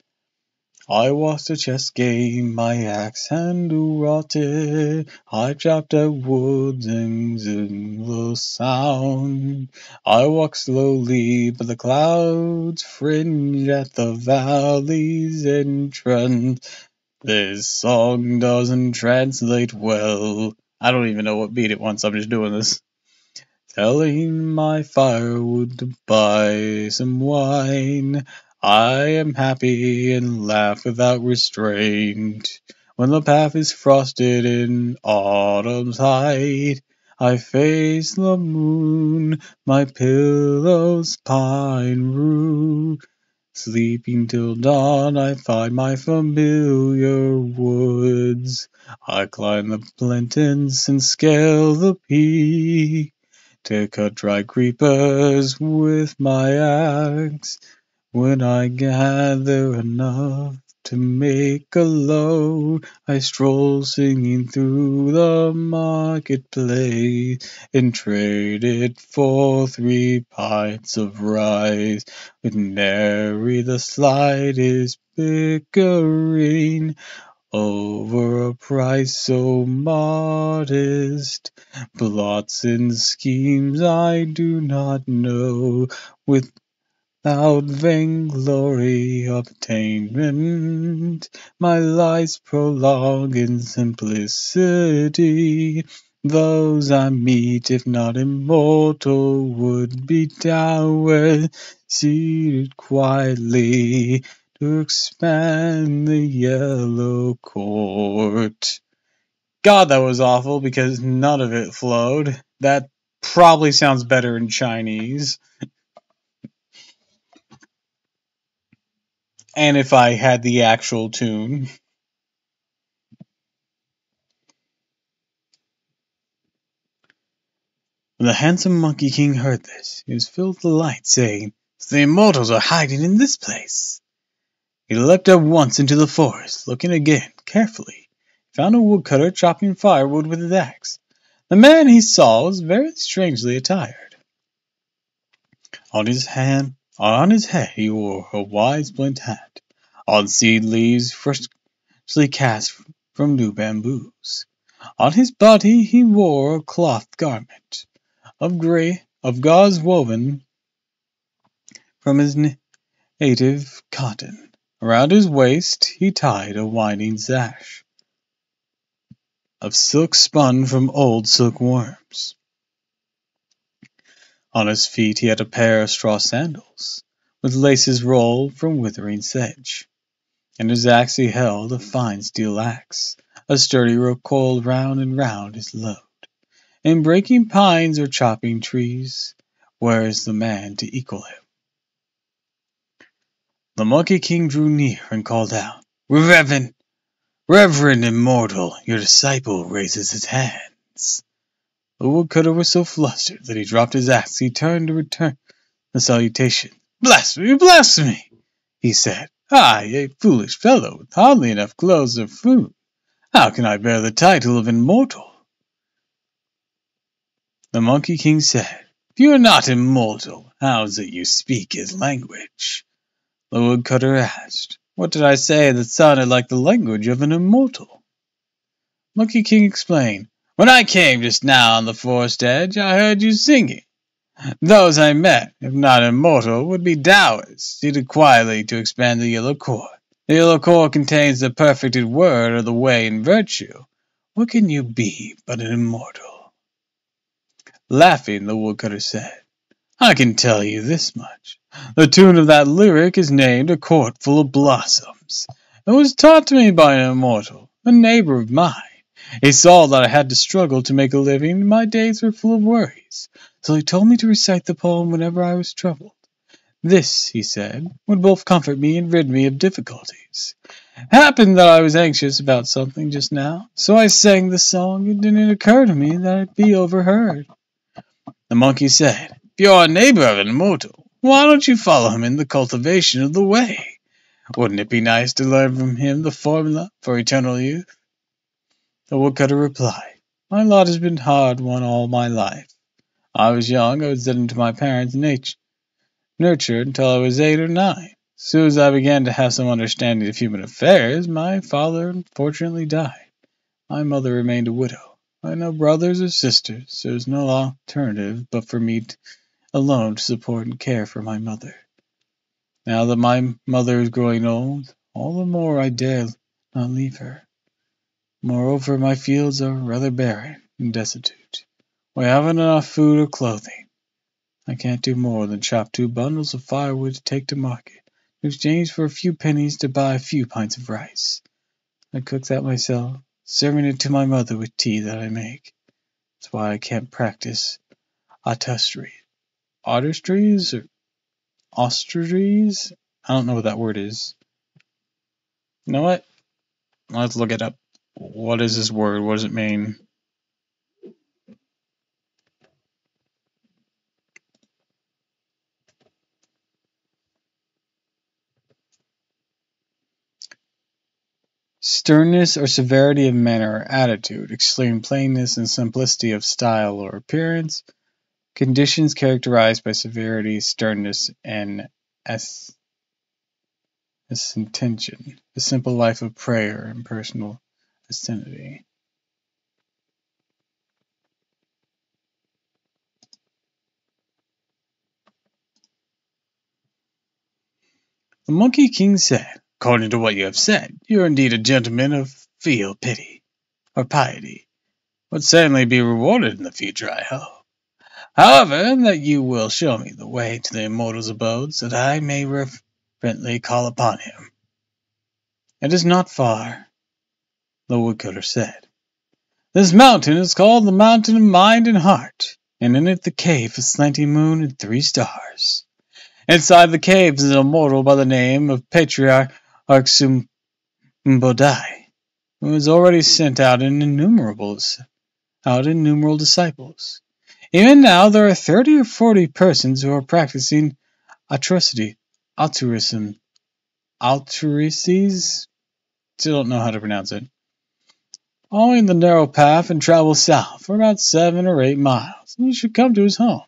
I walked a chess game, my axe handle rotted. I chopped at woods and zing the sound. I walk slowly, but the clouds fringe at the valley's entrance. This song doesn't translate well. I don't even know what beat it wants, I'm just doing this. Telling my firewood to buy some wine. I am happy and laugh without restraint. When the path is frosted in autumn's height, I face the moon, my pillow's pine rue. Sleeping till dawn, I find my familiar woods. I climb the plantains and scale the peak to cut dry creepers with my axe. When I gather enough to make a load, I stroll singing through the marketplace and trade it for 3 pints of rice. With nary the slightest bickering over a price so modest. Plots and schemes I do not know, without vainglory of attainment, my life's prologue in simplicity. Those I meet, if not immortal, would be downward, seated quietly to expand the yellow court. God, that was awful because none of it flowed. That probably sounds better in Chinese. And if I had the actual tune. When the handsome Monkey King heard this, he was filled with delight, saying, "So the immortals are hiding in this place." He leapt at once into the forest, looking again carefully. He found a woodcutter chopping firewood with his axe. The man he saw was very strangely attired. On his head he wore a wide splint hat, on seed leaves freshly cast from new bamboos. On his body he wore a cloth garment of gauze woven from his native cotton. Around his waist he tied a winding sash of silk spun from old silkworms. On his feet he had a pair of straw sandals, with laces rolled from withering sedge. In his axe he held a fine steel axe, a sturdy rope coiled round and round his load. In breaking pines or chopping trees, where is the man to equal him? The Monkey King drew near and called out, Reverend Immortal, your disciple raises his hands." The woodcutter was so flustered that he dropped his axe. He turned to return the salutation. "Blasphemy, blasphemy!" he said. "I, a foolish fellow, with hardly enough clothes or food. How can I bear the title of immortal?" The Monkey King said, "If you are not immortal, how is it you speak his language?" The woodcutter asked, "What did I say that sounded like the language of an immortal?" Monkey King explained, "When I came just now on the forest edge, I heard you singing. Those I met, if not immortal, would be Taoists, seated quietly to expand the yellow core. The yellow core contains the perfected word of the way and virtue. What can you be but an immortal?" Laughing, the woodcutter said, "I can tell you this much. The tune of that lyric is named A Court Full of Blossoms. It was taught to me by an immortal, a neighbor of mine. He saw that I had to struggle to make a living, and my days were full of worries, so he told me to recite the poem whenever I was troubled. This, he said, would both comfort me and rid me of difficulties. Happened that I was anxious about something just now, so I sang the song. It didn't occur to me that it'd be overheard." The monkey said, "If you're a neighbor of an immortal, why don't you follow him in the cultivation of the way? Wouldn't it be nice to learn from him the formula for eternal youth?" The woodcutter replied, "My lot has been hard one all my life. I was young, I was led into my parents' nurture until I was 8 or 9. As soon as I began to have some understanding of human affairs, my father unfortunately died. My mother remained a widow. I had no brothers or sisters. There was no alternative but for me alone to support and care for my mother. Now that my mother is growing old, all the more I dare not leave her. Moreover, my fields are rather barren and destitute. We haven't enough food or clothing. I can't do more than chop 2 bundles of firewood to take to market, in exchange for a few pennies to buy a few pints of rice. I cook that myself, serving it to my mother with tea that I make. That's why I can't practice artistry. Artistries or ostriches? I don't know what that word is. You know what? Let's look it up. What is this word? What does it mean? Sternness or severity of manner or attitude, extreme plainness and simplicity of style or appearance, conditions characterized by severity, sternness, and intention, a simple life of prayer and personal austerity. The Monkey King said, "According to what you have said, you are indeed a gentleman of filial piety, or piety, would certainly be rewarded in the future, I hope. However, that you will show me the way to the immortal's abode, so that I may reverently call upon him." "It is not far," the woodcutter said. "This mountain is called the Mountain of Mind and Heart, and in it the cave of slanting moon and 3 stars. Inside the cave is an immortal by the name of Patriarch Arxumbodai, who has already sent out innumerable disciples. Even now there are 30 or 40 persons who are practicing altruicies. Still don't know how to pronounce it. Following the narrow path and travel south for about 7 or 8 miles, and you should come to his home."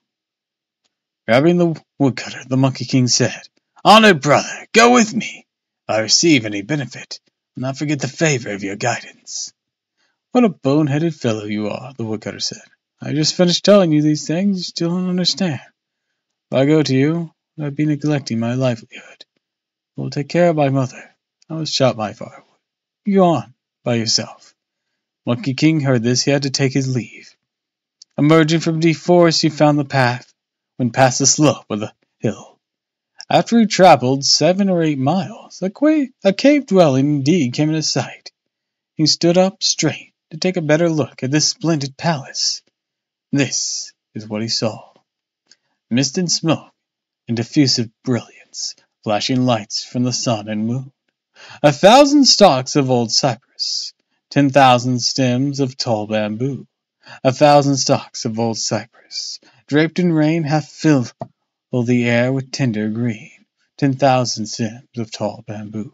Grabbing the woodcutter, the Monkey King said, "Honored brother, go with me. If I receive any benefit, I'll not forget the favor of your guidance." "What a bone-headed fellow you are," the woodcutter said. "I just finished telling you these things, you still don't understand. If I go to you, I'd be neglecting my livelihood. I will take care of my mother. I must chop my firewood. You go on by yourself." Monkey King heard this, he had to take his leave. Emerging from the forest, he found the path, went past the slope of the hill. After he traveled 7 or 8 miles, a cave dwelling indeed came into sight. He stood up straight to take a better look at this splendid palace. This is what he saw: mist and smoke and diffusive brilliance, flashing lights from the sun and moon. 1,000 stalks of old cypress, 10,000 stems of tall bamboo, 1,000 stalks of old cypress, draped in rain, half filled the air with tender green. 10,000 stems of tall bamboo,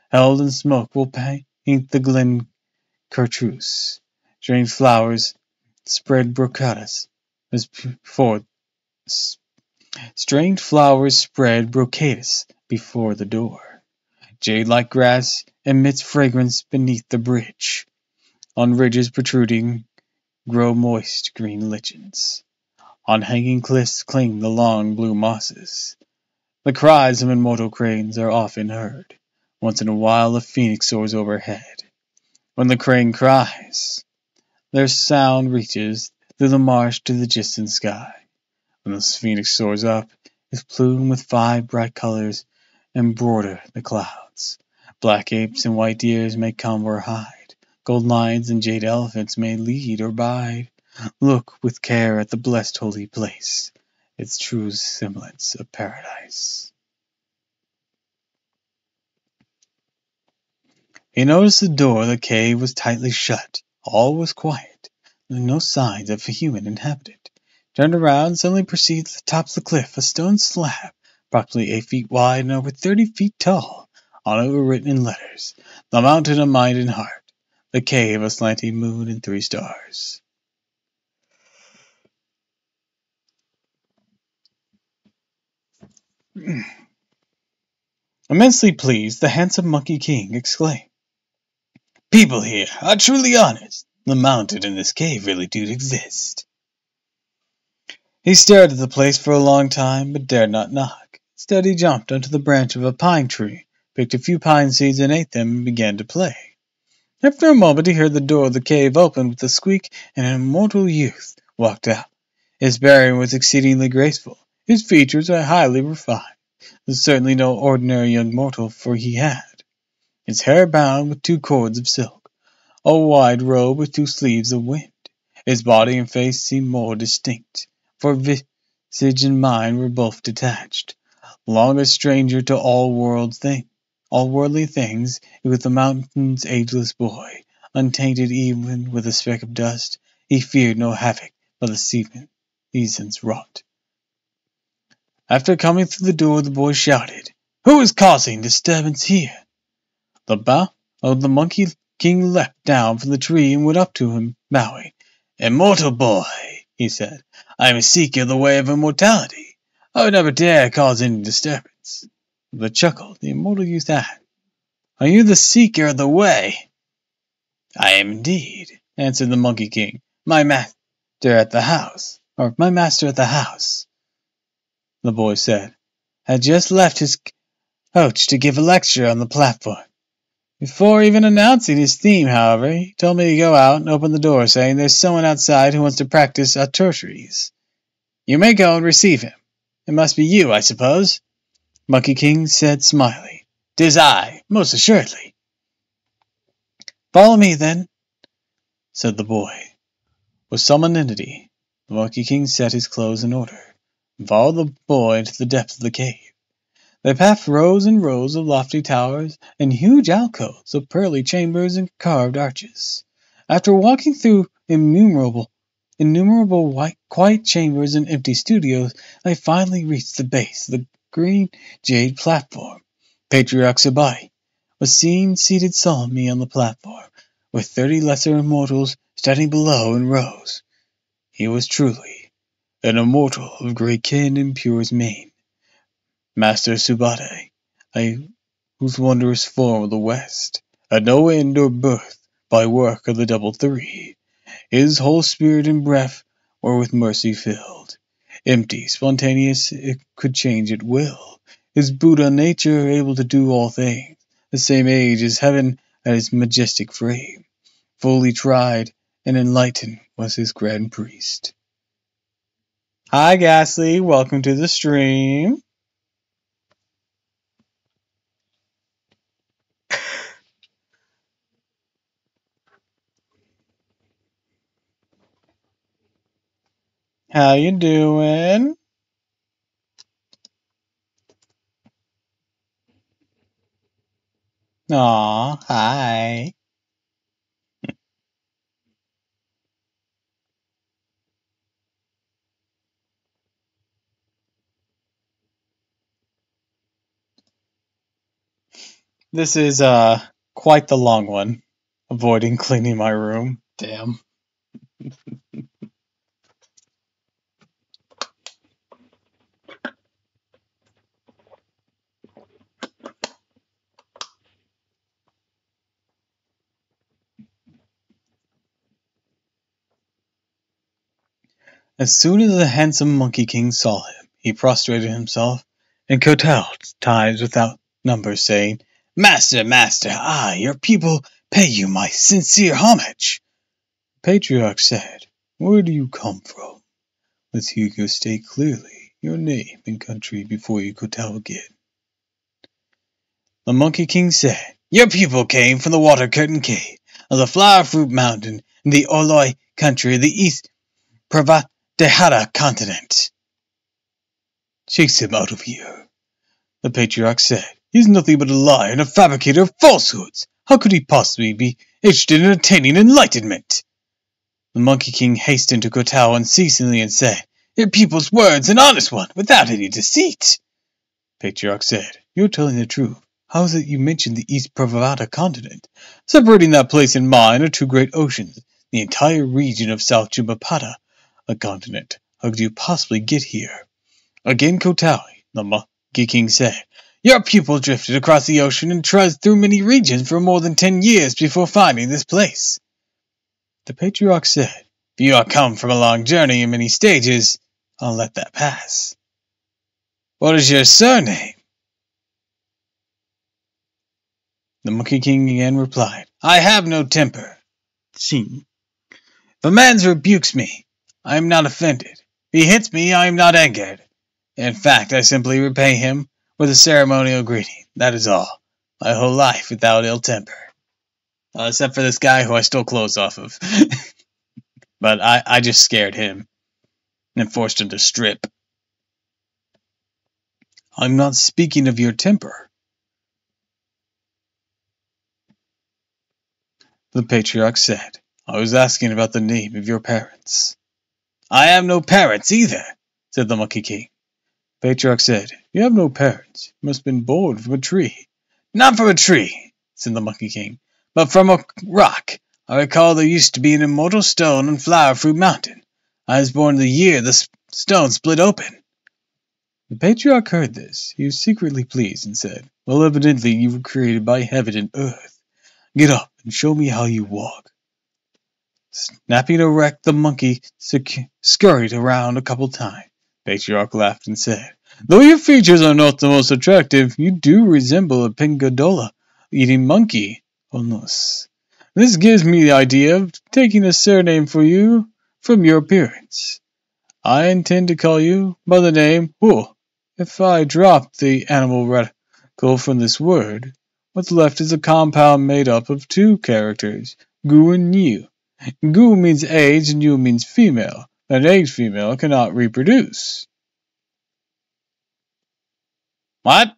held in smoke, will paint the glen chartreuse. Strange flowers spread brocadas before the door. Jade-like grass emits fragrance beneath the bridge. On ridges protruding grow moist green lichens. On hanging cliffs cling the long blue mosses. The cries of immortal cranes are often heard. Once in a while a phoenix soars overhead. When the crane cries, their sound reaches through the marsh to the distant sky. When the phoenix soars up, its plume with 5 bright colors embroider the clouds. Black apes and white deers may come or hide. Gold lions and jade elephants may lead or bide. Look with care at the blessed holy place, its true semblance of paradise. He noticed the door of the cave was tightly shut. All was quiet. There were no signs of a human inhabitant. Turned around and suddenly perceived at the top of the cliff a stone slab, approximately 8 feet wide and over 30 feet tall. On it were written in letters, "The Mountain of Mind and Heart, the Cave of Slanting Moon and 3 Stars." Immensely pleased, the handsome Monkey King exclaimed, "People here are truly honest. The mountain and this cave really do exist." He stared at the place for a long time, but dared not knock. Instead, he jumped onto the branch of a pine tree, picked a few pine seeds and ate them, and began to play. After a moment, he heard the door of the cave open with a squeak, and an immortal youth walked out. His bearing was exceedingly graceful. His features were highly refined. There was certainly no ordinary young mortal, for he had his hair bound with 2 cords of silk, a wide robe with 2 sleeves of wind. His body and face seemed more distinct, for visage and mind were both detached. Long a stranger to all worldly things, he was the mountain's ageless boy, untainted even with a speck of dust. He feared no havoc but the seasons wrought. After coming through the door, the boy shouted, "Who is causing disturbance here?" The Monkey King leapt down from the tree and went up to him, bowing. "Immortal boy," he said, "I am a seeker of the way of immortality. I would never dare cause any disturbance." With a chuckle, the immortal youth asked, "Are you the seeker of the way?" "I am indeed," answered the Monkey King. My master at the house," the boy said, "had just left his coach to give a lecture on the platform. Before even announcing his theme, however, he told me to go out and open the door, saying there's someone outside who wants to practice tertiaries. You may go and receive him. It must be you, I suppose?" Monkey King said, smiling. "'Tis I, most assuredly." "Follow me, then," said the boy. With solemnity, the Monkey King set his clothes in order, and followed the boy into the depths of the cave. They passed rows and rows of lofty towers and huge alcoves of pearly chambers and carved arches. After walking through innumerable quiet chambers and empty studios, they finally reached the base of the green jade platform. Patriarch Sabai was seen seated solemnly on the platform, with 30 lesser immortals standing below in rows. He was truly an immortal of great kin and purest mien. Master Subade, whose wondrous form of the West had no end or birth by work of the double three. His whole spirit and breath were with mercy filled. Empty, spontaneous, it could change at will. His Buddha nature able to do all things. The same age as heaven at his majestic frame. Fully tried and enlightened was his grand priest. Hi, Ghastly. Welcome to the stream. How you doing? Aw, hi. This is quite the long one. Avoiding cleaning my room. Damn. As soon as the handsome Monkey King saw him, he prostrated himself and kowtowed times without number, saying, "Master, master, I, your people, pay you my sincere homage." The patriarch said, "Where do you come from? Let's hear you state clearly your name and country before you kowtow again." The Monkey King said, "Your people came from the Water Curtain Cave of the Flower Fruit Mountain in the Oloi country of the East Pravadehara continent." "Chase him out of here," the patriarch said. "He's nothing but a liar and a fabricator of falsehoods. How could he possibly be interested in attaining enlightenment?" The Monkey King hastened to kowtow unceasingly and said, "Your people's word's an honest one, without any deceit." The patriarch said, "You're telling the truth. How is it you mentioned the East Pravada continent? Separating that place and mine are 2 great oceans, the entire region of South Jumapada, a continent. How could you possibly get here?" Again kowtowing, the Monkey King said, "Your people drifted across the ocean and trudged through many regions for more than 10 years before finding this place." The patriarch said, "If you are come from a long journey in many stages, I'll let that pass. What is your surname?" The Monkey King again replied, "I have no temper. If a man rebukes me, I am not offended. If he hits me, I am not angered. In fact, I simply repay him with a ceremonial greeting. That is all. my whole life without ill temper. Except for this guy who I stole clothes off of. But I just scared him and forced him to strip. I'm not speaking of your temper. The patriarch said, I was asking about the name of your parents. I have no parents either, said the Monkey King. Patriarch said, you have no parents. You must have been born from a tree. Not from a tree, said the Monkey King, but from a rock. I recall there used to be an immortal stone on Flower Fruit Mountain. I was born the year the stone split open. The patriarch heard this. He was secretly pleased and said, well, evidently you were created by heaven and earth. Get up and show me how you walk. Snapping erect, the monkey scurried around a couple times. Patriarch laughed and said, though your features are not the most attractive, you do resemble a pingodola-eating monkey, almost. This gives me the idea of taking a surname for you from your appearance. I intend to call you by the name Hu. If I drop the animal radical from this word, what's left is a compound made up of two characters, Gu and Yu. Gu means age and Yu means female. An aged female cannot reproduce. What?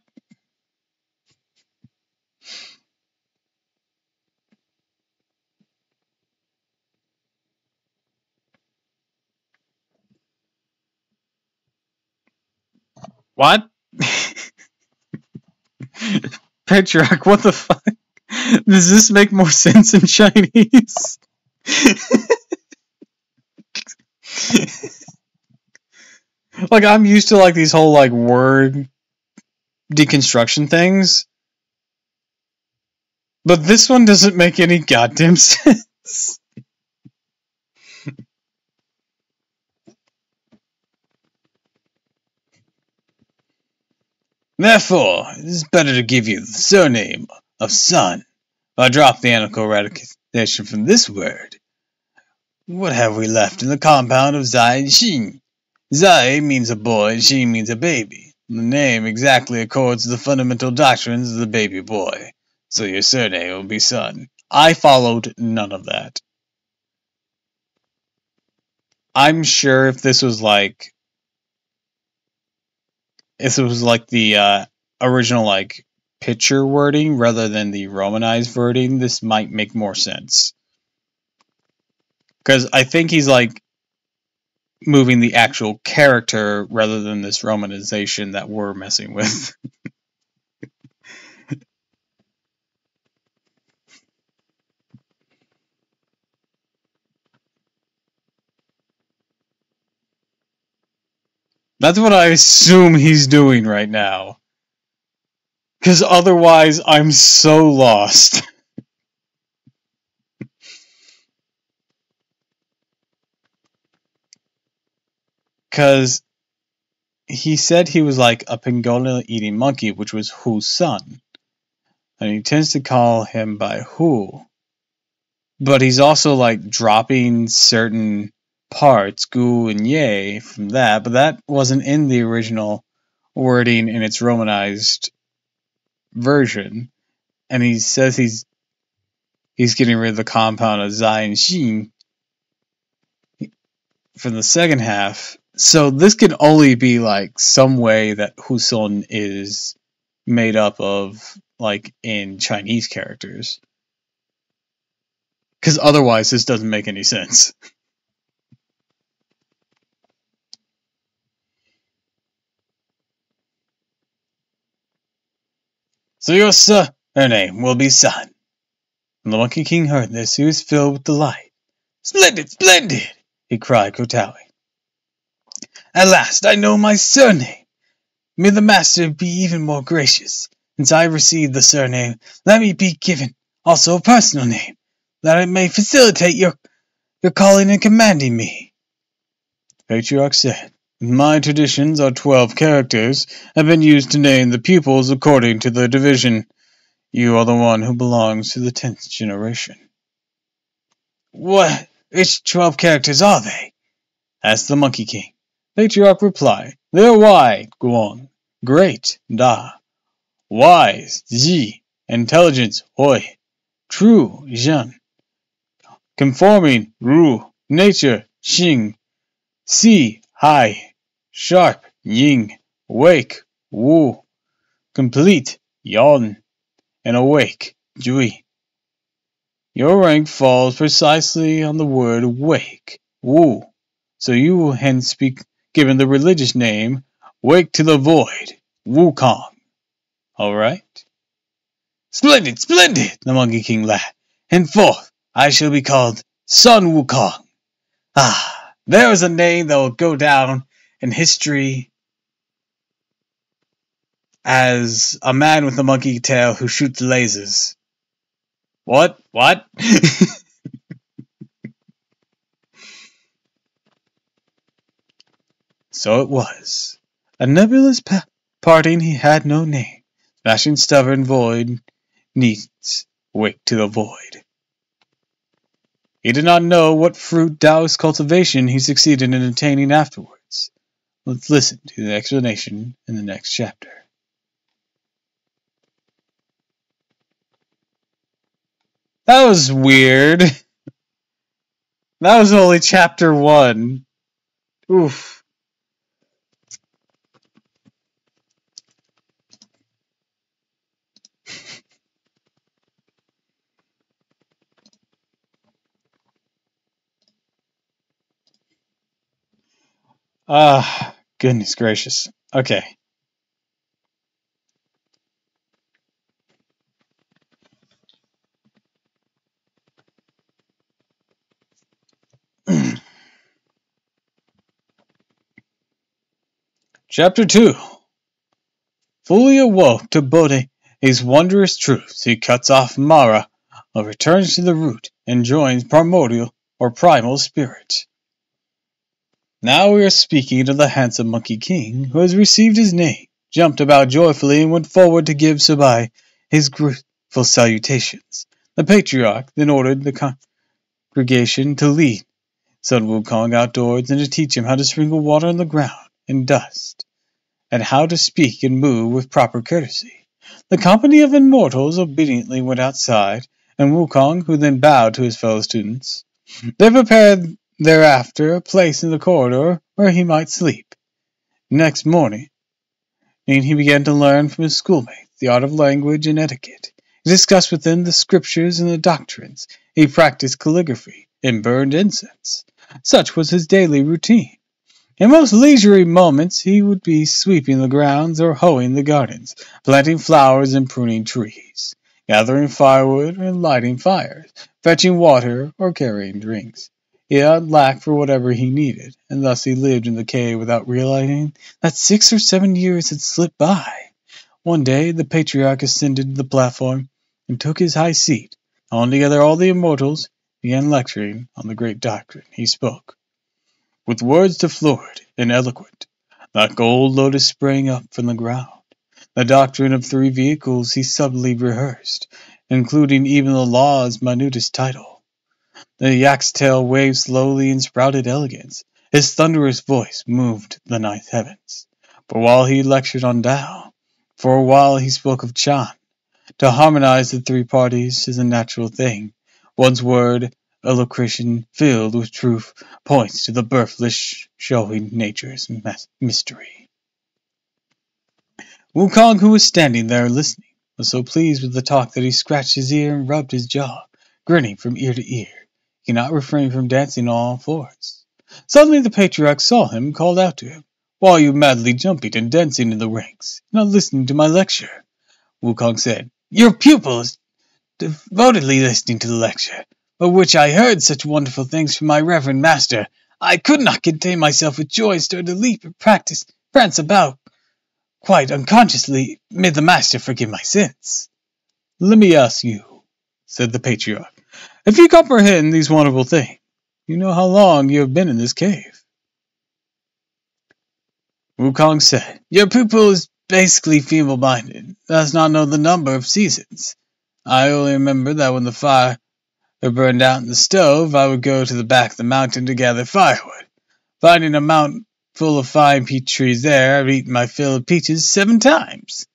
What? Patriarch, what the fuck? Does this make more sense in Chinese? Like, I'm used to, like, these whole, like, word deconstruction things. But this one doesn't make any goddamn sense. Therefore, it is better to give you the surname of son. If I drop the animal eradication from this word, what have we left in the compound of Zai and Xin? Zai means a boy and Xin means a baby. The name exactly accords to the fundamental doctrines of the baby boy, so your surname will be son. I followed none of that. I'm sure if this was like the original like picture wording rather than the romanized wording, this might make more sense. Because I think he's like moving the actual character rather than this romanization that we're messing with. That's what I assume he's doing right now. Because otherwise, I'm so lost. Because he said he was like a pangolin-eating monkey, which was Hu's son. And he tends to call him by Hu. But he's also like dropping certain parts, gu and ye, from that. But that wasn't in the original wording in its romanized version. And he says he's getting rid of the compound of Zai and Xin from the second half. So this can only be like some way that Huson is made up of, like in Chinese characters. Because otherwise this doesn't make any sense. So your surname will be Sun. When the Monkey King heard this, he was filled with delight. Splendid, splendid! He cried, kowtowing. At last I know my surname. May the master be even more gracious. Since I received the surname, let me be given also a personal name, that it may facilitate your calling and commanding me. The patriarch said, my traditions are 12 characters, have been used to name the pupils according to their division. You are the one who belongs to the 10th generation. Which 12 characters are they? Asked the Monkey King. Patriarch replied, they are wide, Guang, great, Da, wise, Ji, Intelligence, Hoi. True, Zhen. Conforming, Ru. Nature, Xing. See, Hai. Sharp, Ying. Wake, Wu. Complete, Yon. And awake, Jui. Your rank falls precisely on the word wake, Wu. So you will hence be given the religious name Wake to the Void, Wukong. Alright? Splendid, splendid, the Monkey King laughed. Henceforth, I shall be called Sun Wukong. Ah, there is a name that will go down in history as a man with a monkey tail who shoots lasers. What? What? So it was. A nebulous parting he had no name. Smashing stubborn void needs wake to the void. He did not know what fruit Taoist cultivation he succeeded in attaining afterwards. Let's listen to the explanation in the next chapter. That was weird. That was only chapter 1. Oof. Ah, goodness gracious. Okay. Chapter 2. Fully awoke to Bode's wondrous truths, he cuts off Mara, returns to the root, and joins primordial or primal spirit. Now we are speaking of the handsome Monkey King, who has received his name, jumped about joyfully, and went forward to give Sabai his grateful salutations. The patriarch then ordered the congregation to lead Sun Wukong outdoors and to teach him how to sprinkle water on the ground and dust, and how to speak and move with proper courtesy. The company of immortals obediently went outside, and Wukong, who then bowed to his fellow students, they prepared thereafter a place in the corridor where he might sleep. Next morning he began to learn from his schoolmates the art of language and etiquette. He discussed with them the scriptures and the doctrines. He practiced calligraphy and burned incense. Such was his daily routine. In most leisurely moments he would be sweeping the grounds or hoeing the gardens, planting flowers and pruning trees, gathering firewood and lighting fires, fetching water or carrying drinks. He had lack for whatever he needed, and thus he lived in the cave without realizing that 6 or 7 years had slipped by. One day the patriarch ascended the platform and took his high seat. Calling together all the immortals, began lecturing on the great doctrine. He spoke with words too fluid and eloquent, like gold lotus sprang up from the ground. The doctrine of 3 vehicles he subtly rehearsed, including even the law's minutest title. The yak's tail waved slowly in sprouted elegance. His thunderous voice moved the ninth heavens. For while he lectured on Tao, for a while he spoke of Chan. To harmonize the 3 parties is a natural thing. One's word, elocution filled with truth, points to the birthless, showing nature's mystery. Wukong, who was standing there listening, was so pleased with the talk that he scratched his ear and rubbed his jaw, grinning from ear to ear. He could not refrain from dancing on all fours. Suddenly the patriarch saw him and called out to him, "Why are you madly jumping and dancing in the ranks, not listening to my lecture?" Wukong said, "Your pupil is devotedly listening to the lecture, of which I heard such wonderful things from my reverend master. I could not contain myself with joy, started to leap and prance about, quite unconsciously. May the master forgive my sins." "Let me ask you," said the patriarch, "if you comprehend these wonderful things, you know how long you have been in this cave?" Wukong said, "Your pupil is basically feeble-minded, does not know the number of seasons. I only remember that when the fire burned out in the stove, I would go to the back of the mountain to gather firewood. Finding a mountain full of fine peach trees there, I've eaten my fill of peaches 7 times.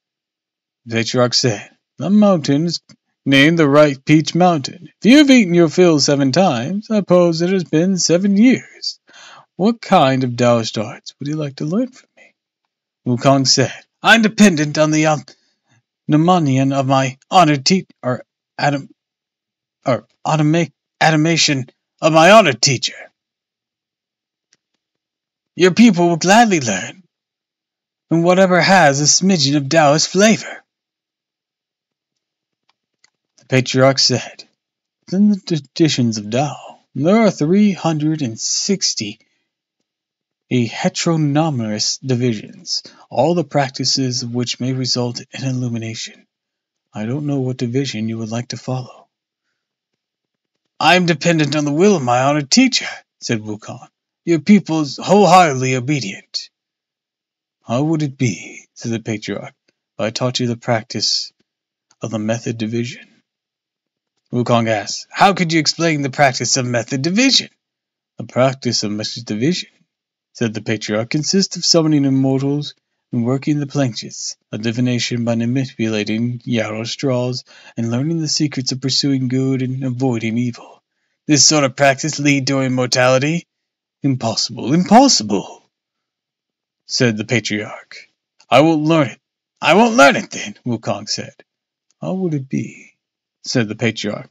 The patriarch said, The mountain is named the Ripe Peach Mountain. If you have eaten your fill 7 times, I suppose it has been 7 years. What kind of Taoist arts would you like to learn from me? Wukong said, I'm dependent on the mnemonian of my honored teacher, or automation of my honored teacher. Your pupil will gladly learn, and whatever has a smidgen of Taoist flavor. The patriarch said, in the traditions of Tao, there are 360 heteronomous divisions, all the practices of which may result in illumination. I don't know what division you would like to follow. I am dependent on the will of my honored teacher, said Wukong. Your pupil is wholeheartedly obedient. How would it be, said the patriarch, if I taught you the practice of the method division? Wukong asked, how could you explain the practice of method division? The practice of method division, said the patriarch, consists of summoning immortals and working the planches, a divination by manipulating yarrow straws and learning the secrets of pursuing good and avoiding evil. This sort of practice lead to immortality? Impossible, impossible, said the patriarch. I won't learn it. I won't learn it then, Wukong said. How would it be, said the patriarch,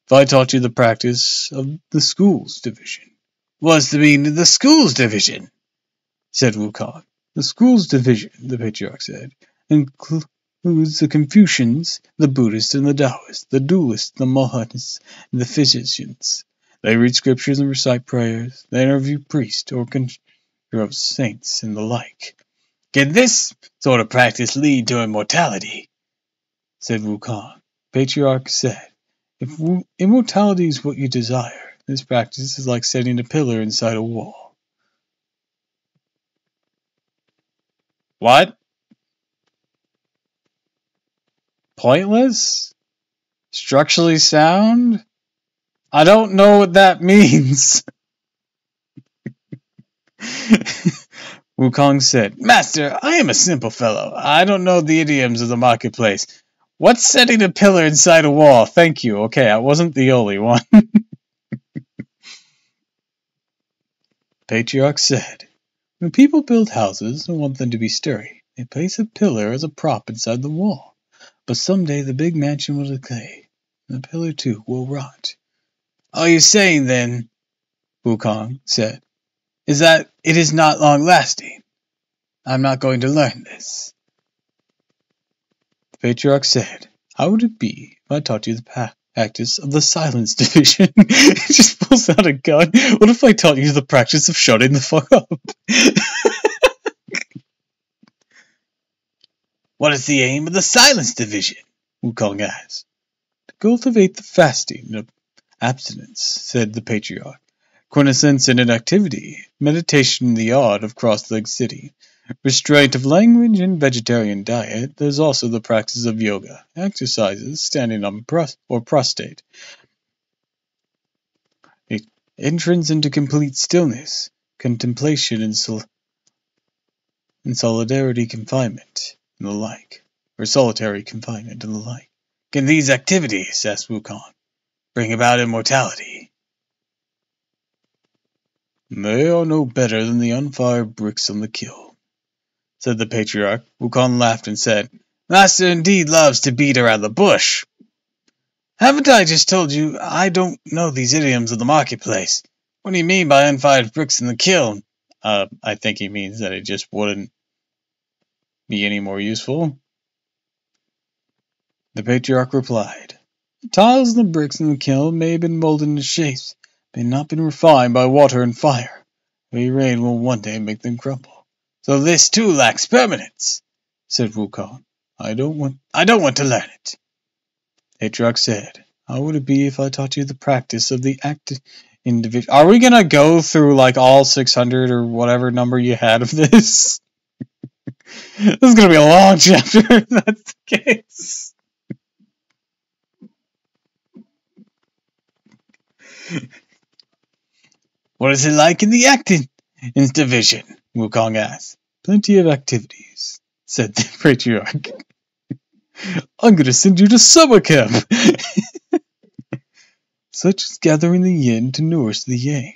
if I taught you the practice of the schools division? What's the meaning of the schools division? Said Wukong. The schools division, the patriarch said, includes the Confucians, the Buddhists, and the Taoists, the dualists, the Mohanists, and the physicians. They read scriptures and recite prayers. They interview priests or conjure of saints and the like. Can this sort of practice lead to immortality? Said Wukong. Patriarch said, if immortality is what you desire, this practice is like setting a pillar inside a wall. What? Pointless? Structurally sound? I don't know what that means. Wukong said, Master, I am a simple fellow. I don't know the idioms of the marketplace. What's setting a pillar inside a wall? Thank you. Okay, I wasn't the only one. Patriarch said, when people build houses and want them to be sturdy, they place a pillar as a prop inside the wall. But someday the big mansion will decay, and the pillar too will rot. Are you saying then, Wukong said, is that it is not long-lasting? I'm not going to learn this. The patriarch said, how would it be if I taught you the practice of the silence division? He just pulls out a gun. What if I taught you the practice of shutting the fuck up? What is the aim of the silence division? Wukong asked. To cultivate the fasting of abstinence, said the patriarch. Quintessence in inactivity, meditation in the art of cross-legged sitting, restraint of language and vegetarian diet. There's also the practice of yoga, exercises, standing on or prostrate, entrance into complete stillness, contemplation and solidarity confinement, and the like, or solitary confinement and the like. Can these activities, asked Wukong, bring about immortality? They are no better than the unfired bricks on the kiln, said the patriarch. Wukong laughed and said, Master indeed loves to beat around the bush. Haven't I just told you I don't know these idioms of the marketplace? What do you mean by unfired bricks in the kiln? I think he means that it just wouldn't be any more useful. The patriarch replied, the tiles and the bricks in the kiln may have been molded into shapes, but have not been refined by water and fire. Heavy rain will one day make them crumble. So this too lacks permanence, said Wukong. I don't want to learn it. Patriarch said, how would it be if I taught you the practice of the active individual? Are we gonna go through like all 600 or whatever number you had of this? This is gonna be a long chapter if that's the case. What is it like in the acting division? Wukong asked. Plenty of activities, said the patriarch. I'm gonna send you to summer camp! Such as gathering the yin to nourish the yang,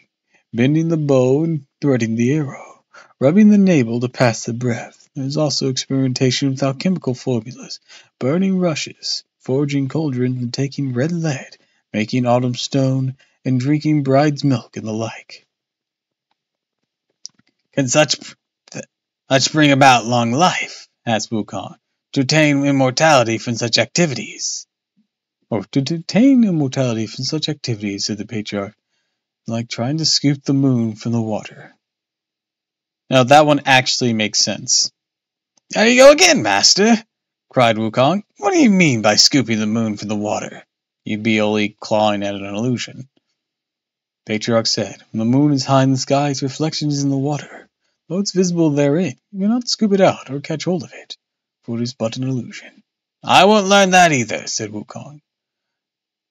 bending the bow and threading the arrow, rubbing the navel to pass the breath. There's also experimentation with alchemical formulas, burning rushes, forging cauldrons and taking red lead, making autumn stone, and drinking bride's milk and the like. Can such bring about long life? Asked Wukong. To attain immortality from such activities. Or to attain immortality from such activities, said the patriarch, like trying to scoop the moon from the water. Now that one actually makes sense. There you go again, master, cried Wukong. What do you mean by scooping the moon from the water? You'd be only clawing at an illusion. Patriarch said, when the moon is high in the sky, its reflection is in the water. Though it's visible therein, you cannot scoop it out or catch hold of it, for it is but an illusion. I won't learn that either, said Wukong.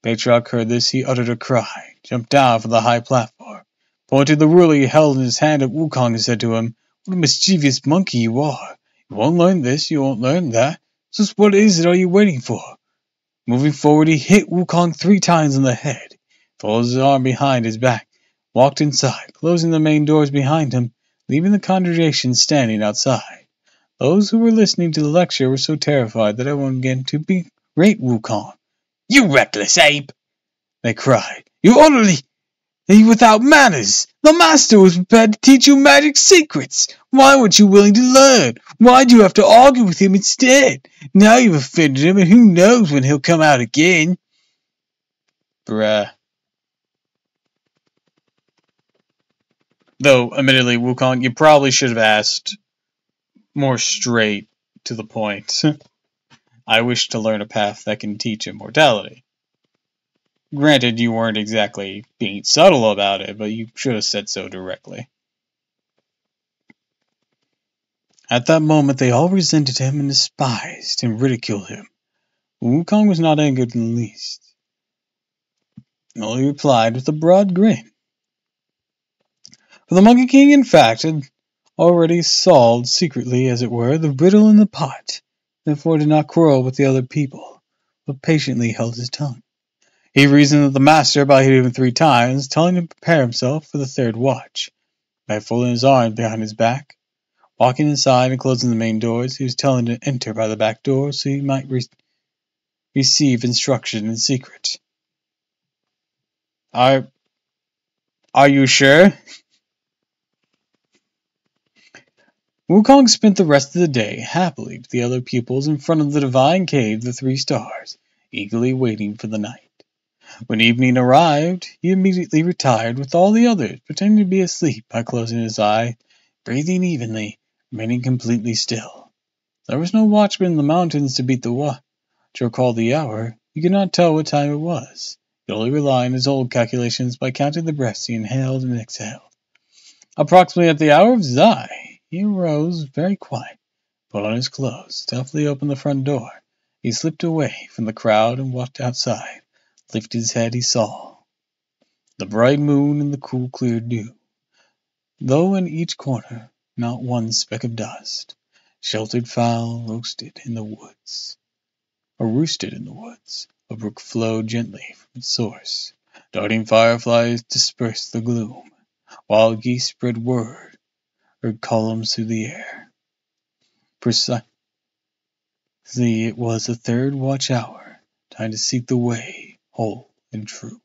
Patriarch heard this, he uttered a cry, jumped down from the high platform, pointed the ruler he held in his hand at Wukong and said to him, What a mischievous monkey you are! You won't learn this, you won't learn that. Just what is it are you waiting for? Moving forward, he hit Wukong 3 times on the head, folded his arm behind his back, walked inside, closing the main doors behind him, leaving the congregation standing outside. Those who were listening to the lecture were so terrified that everyone began to berate Wukong. You reckless ape! They cried. You're utterly without manners! The master was prepared to teach you magic secrets! Why weren't you willing to learn? Why'd you have to argue with him instead? Now you've offended him, and who knows when he'll come out again? Bruh. Though, admittedly, Wukong, you probably should have asked more straight to the point. I wish to learn a path that can teach immortality. Granted, you weren't exactly being subtle about it, but you should have said so directly. At that moment, they all resented him and despised and ridiculed him. Wukong was not angered in the least. He only replied with a broad grin. For the Monkey King, in fact, had already solved secretly, as it were, the riddle in the pot, therefore did not quarrel with the other people, but patiently held his tongue. He reasoned that the master, by hitting him 3 times, telling him to prepare himself for the 3rd watch, by folding his arms behind his back, walking inside and closing the main doors, he was telling him to enter by the back door so he might receive instruction in secret. Are you sure? Wukong spent the rest of the day happily with the other pupils in front of the divine cave of the 3 stars, eagerly waiting for the night. When evening arrived, he immediately retired with all the others, pretending to be asleep by closing his eye, breathing evenly, remaining completely still. There was no watchman in the mountains to beat the watch or call the hour. He could not tell what time it was. He could only rely on his old calculations by counting the breaths he inhaled and exhaled. Approximately at the hour of Zai, he arose very quiet, put on his clothes, stealthily opened the front door. He slipped away from the crowd and walked outside. Lifted his head, he saw the bright moon and the cool, clear dew, though in each corner not one speck of dust. Sheltered fowl roosted in the woods. A brook flowed gently from its source. Darting fireflies dispersed the gloom. Wild geese spread word, heard columns through the air. Precisely, it was the 3rd watch hour, time to seek the way, whole and true.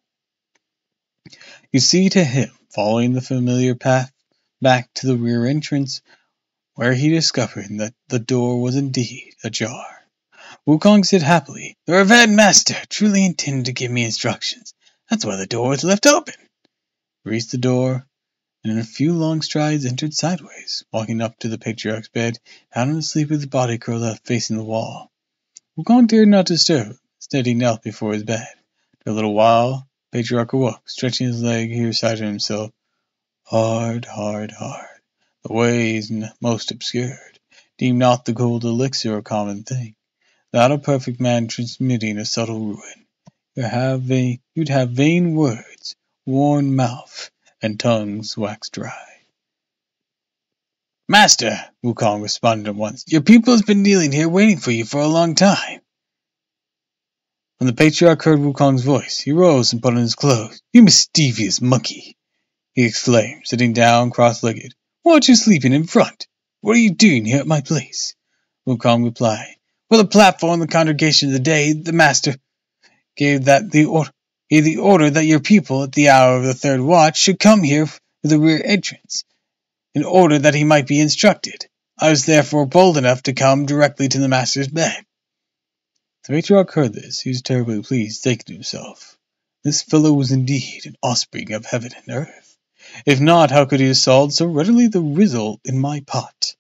You see, to him, following the familiar path back to the rear entrance, where he discovered that the door was indeed ajar. Wukong said happily, The revered master truly intended to give me instructions. That's why the door was left open. He reached the door, and in a few long strides entered sideways, walking up to the patriarch's bed, found him asleep with his body curled up facing the wall. Wukong dared not disturb. Instead, he knelt before his bed. For a little while, the patriarch awoke, stretching his leg, he recited to himself, Hard, hard, hard. The way is most obscured. Deem not the gold elixir a common thing. Without a perfect man transmitting a subtle ruin, you'd have vain words, worn mouth, and tongues wax dry. Master, Wukong responded at once, your pupil has been kneeling here waiting for you for a long time. When the patriarch heard Wukong's voice, he rose and put on his clothes. "You mischievous monkey!" he exclaimed, sitting down cross-legged. "Why aren't you sleeping in front? What are you doing here at my place?" Wukong replied, "For the platform the congregation of the day, the master gave the order that your people at the hour of the third watch should come here for the rear entrance, in order that he might be instructed. I was therefore bold enough to come directly to the master's bed." The patriarch heard this. He was terribly pleased, thinking to himself, "This fellow was indeed an offspring of heaven and earth. If not, how could he have solved so readily the riddle in my pot?"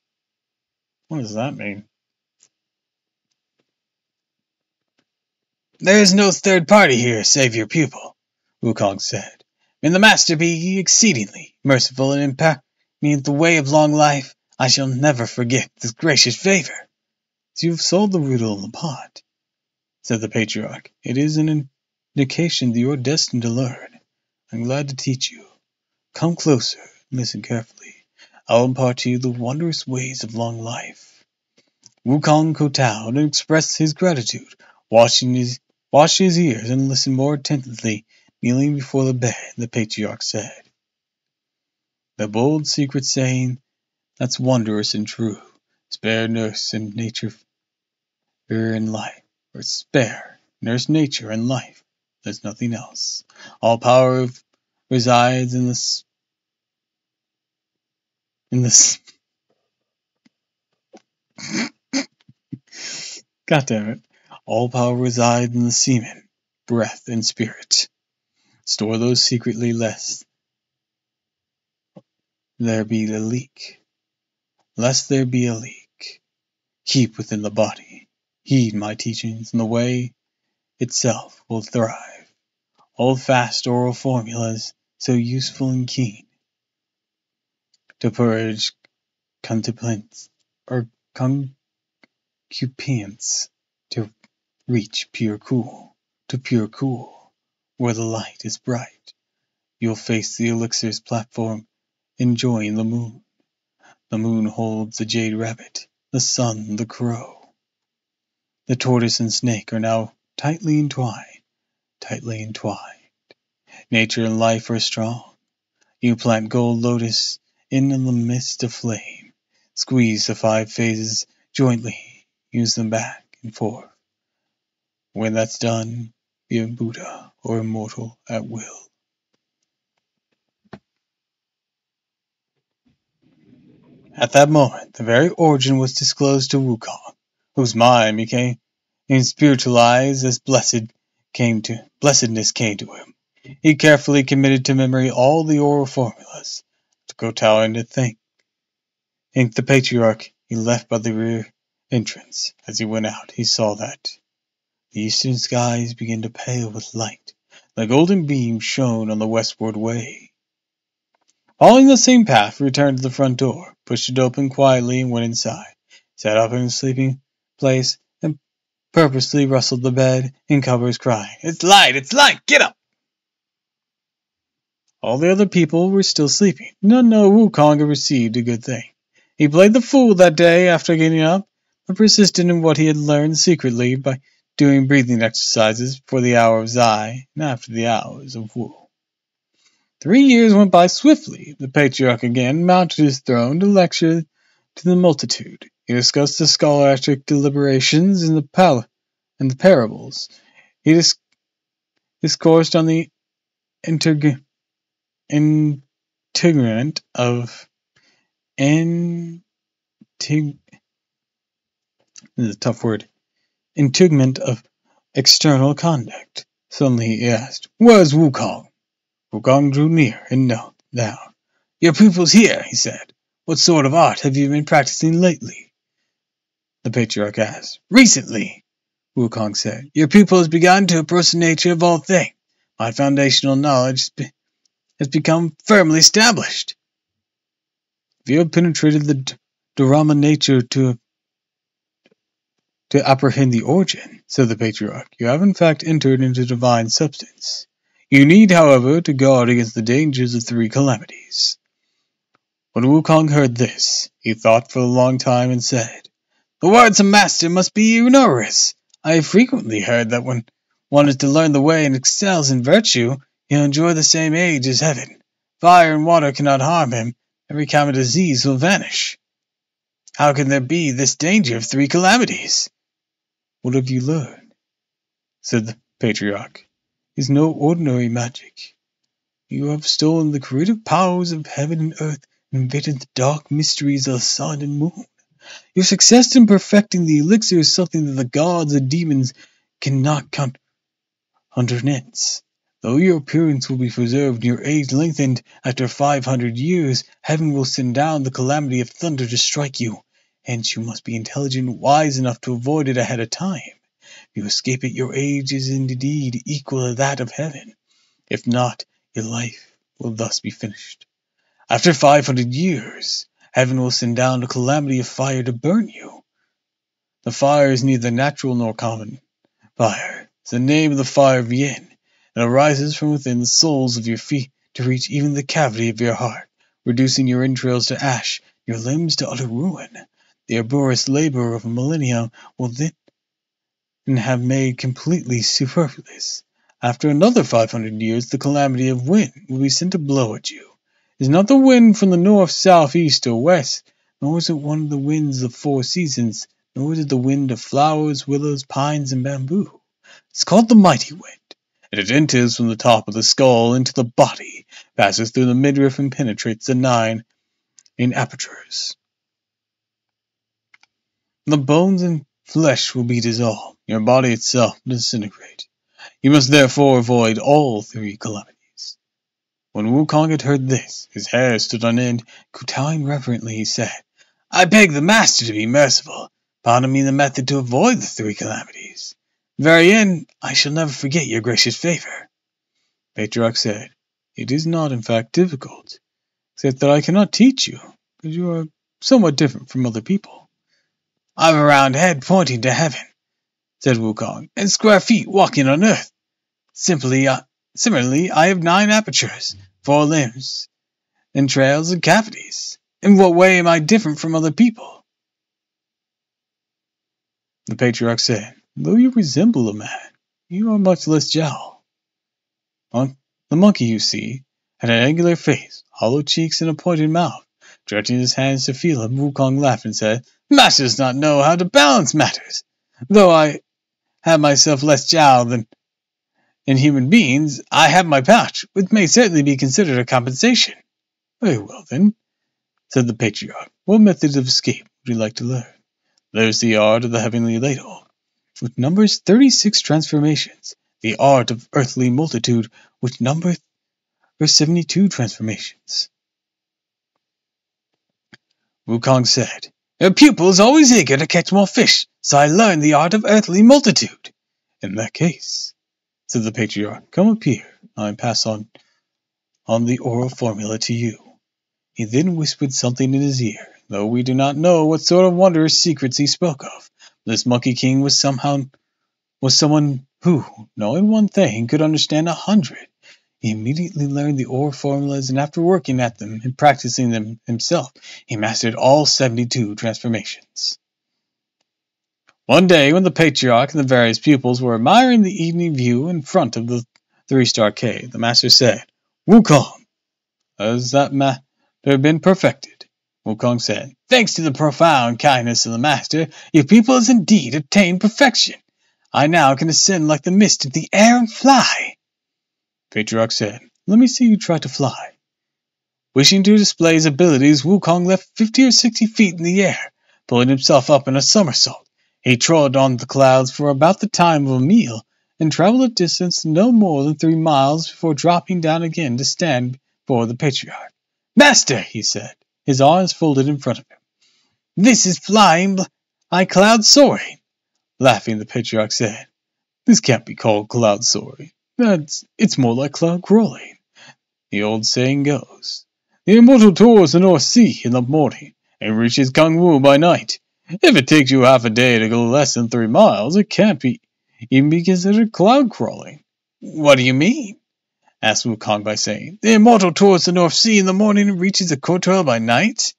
What does that mean? "There is no third party here save your pupil," Wukong said. "May the master be exceedingly merciful and impart me the way of long life. I shall never forget this gracious favor." "So you have solved the riddle in the pot," said the patriarch. "It is an indication that you are destined to learn. I am glad to teach you. Come closer and listen carefully. I will impart to you the wondrous ways of long life." Wukong kowtowed and expressed his gratitude, washed his ears and listened more attentively. Kneeling before the bed, the patriarch said, "The bold secret saying that's wondrous and true. Spare nurse and nature and life, or spare nurse nature and life. There's nothing else. All power resides in this. God damn it! All power resides in the semen, breath, and spirit. Store those secretly, lest there be a leak. Lest there be a leak. Keep within the body. Heed my teachings, and the way itself will thrive. Hold fast oral formulas so useful and keen to purge contemplants or concupants, to reach pure cool, where the light is bright. You'll face the elixir's platform, enjoying the moon. The moon holds the jade rabbit, the sun the crow. The tortoise and snake are now tightly entwined. Nature and life are strong. You plant gold lotus in the midst of flame. Squeeze the 5 phases jointly. Use them back and forth. When that's done, be a Buddha or immortal at will. At that moment, the very origin was disclosed to Wukong, whose mind became spiritualized as blessedness came to him. He carefully committed to memory all the oral formulas. To kowtow and to thank the patriarch, he left by the rear entrance. As he went out, he saw that the eastern skies began to pale with light. The golden beam shone on the westward way. Following the same path, he returned to the front door, pushed it open quietly, and went inside. Sat up in his sleeping place and purposely rustled the bed and covers, crying, "It's light! It's light! Get up!" All the other people were still sleeping. None know Wukong had received a good thing. He played the fool that day after getting up, but persisted in what he had learned secretly by doing breathing exercises before the hour of Zai and after the hours of Wu. 3 years went by swiftly. The patriarch again mounted his throne to lecture to the multitude. He discussed the scholastic deliberations and the parables. He discoursed on the integrament of this is a tough word. Integument of external conduct. Suddenly he asked, "Where's Wukong?" Wukong drew near and knelt down. "Your pupil's here," he said. "What sort of art have you been practicing lately?" The patriarch asked. "Recently," Wukong said, "your pupil has begun to approach the nature of all things. My foundational knowledge has become firmly established." "If you have penetrated the Dharma nature to apprehend the origin," said the patriarch, "you have in fact entered into divine substance. You need, however, to guard against the dangers of 3 calamities." When Wukong heard this, he thought for a long time and said, "The words of master must be erroneous. I have frequently heard that when one is to learn the way and excels in virtue, he'll enjoy the same age as heaven. Fire and water cannot harm him. Every kind of disease will vanish. How can there be this danger of 3 calamities? What have you learned? Said the patriarch. Is no ordinary magic. You have stolen the creative powers of heaven and earth and invaded the dark mysteries of the sun and moon. Your success in perfecting the elixir is something that the gods and demons cannot countenance. Though your appearance will be preserved and your age lengthened, after 500 years, heaven will send down the calamity of thunder to strike you. Hence you must be intelligent and wise enough to avoid it ahead of time. If you escape it, your age is indeed equal to that of heaven. If not, your life will thus be finished. After 500 years, heaven will send down a calamity of fire to burn you. The fire is neither natural nor common. Fire is the name of the fire of Yin, and arises from within the soles of your feet to reach even the cavity of your heart, reducing your entrails to ash, your limbs to utter ruin. The laborious labor of a millennium will then have made completely superfluous. After another 500 years, the calamity of wind will be sent to blow at you. It is not the wind from the north, south, east, or west, nor is it one of the winds of 4 seasons, nor is it the wind of flowers, willows, pines, and bamboo. It's called the mighty wind, and it enters from the top of the skull into the body, passes through the midriff, and penetrates the 9 in apertures. The bones and flesh will be dissolved, your body itself disintegrate. You must therefore avoid all 3 calamities. When Wukong had heard this, his hair stood on end. Kowtowing reverently, he said, I beg the master to be merciful. Pardon me the method to avoid the 3 calamities. Very end, I shall never forget your gracious favor. Patriarch said, It is not in fact difficult, except that I cannot teach you, because you are somewhat different from other people. I have a round head pointing to heaven, said Wukong, and square feet walking on earth. Similarly, I have 9 apertures, 4 limbs, entrails, and cavities. In what way am I different from other people? The patriarch said, Though you resemble a man, you are much less jowl. The monkey, you see, had an angular face, hollow cheeks, and a pointed mouth. Stretching his hands to feel him, Wukong laughed and said, Master does not know how to balance matters. Though I have myself less jowl than in human beings, I have my pouch, which may certainly be considered a compensation. Very well, then, said the patriarch. What methods of escape would you like to learn? There's the art of the heavenly ladle, which numbers 36 transformations. The art of earthly multitude, which numbers 72 transformations. Wukong said, Your pupil is always eager to catch more fish, so I learned the art of earthly multitude. In that case, said the patriarch, come up here, and I pass on the oral formula to you. He then whispered something in his ear, though we do not know what sort of wondrous secrets he spoke of. This Monkey King was someone who, knowing one thing, could understand 100. He immediately learned the oral formulas, and after working at them and practicing them himself, he mastered all 72 transformations. One day, when the patriarch and the various pupils were admiring the evening view in front of the 3-star cave, the master said, Wukong, has that matter been perfected? Wukong said, Thanks to the profound kindness of the master, your pupil has indeed attained perfection. I now can ascend like the mist into the air and fly. Patriarch said, Let me see you try to fly. Wishing to display his abilities, Wukong left 50 or 60 feet in the air, pulling himself up in a somersault. He trod on the clouds for about the time of a meal, and traveled a distance no more than 3 miles before dropping down again to stand before the patriarch. Master, he said, his arms folded in front of him. This is flying by cloud soaring. Laughing, the patriarch said, This can't be called cloud soaring. It's more like cloud crawling. The old saying goes, The immortal tours the North Sea in the morning, and reaches Cheng'en by night. If it takes you half a day to go less than 3 miles, it can't even be considered cloud crawling. What do you mean? Asked Wukong by saying, The immortal tours the North Sea in the morning and reaches the Kotor by night?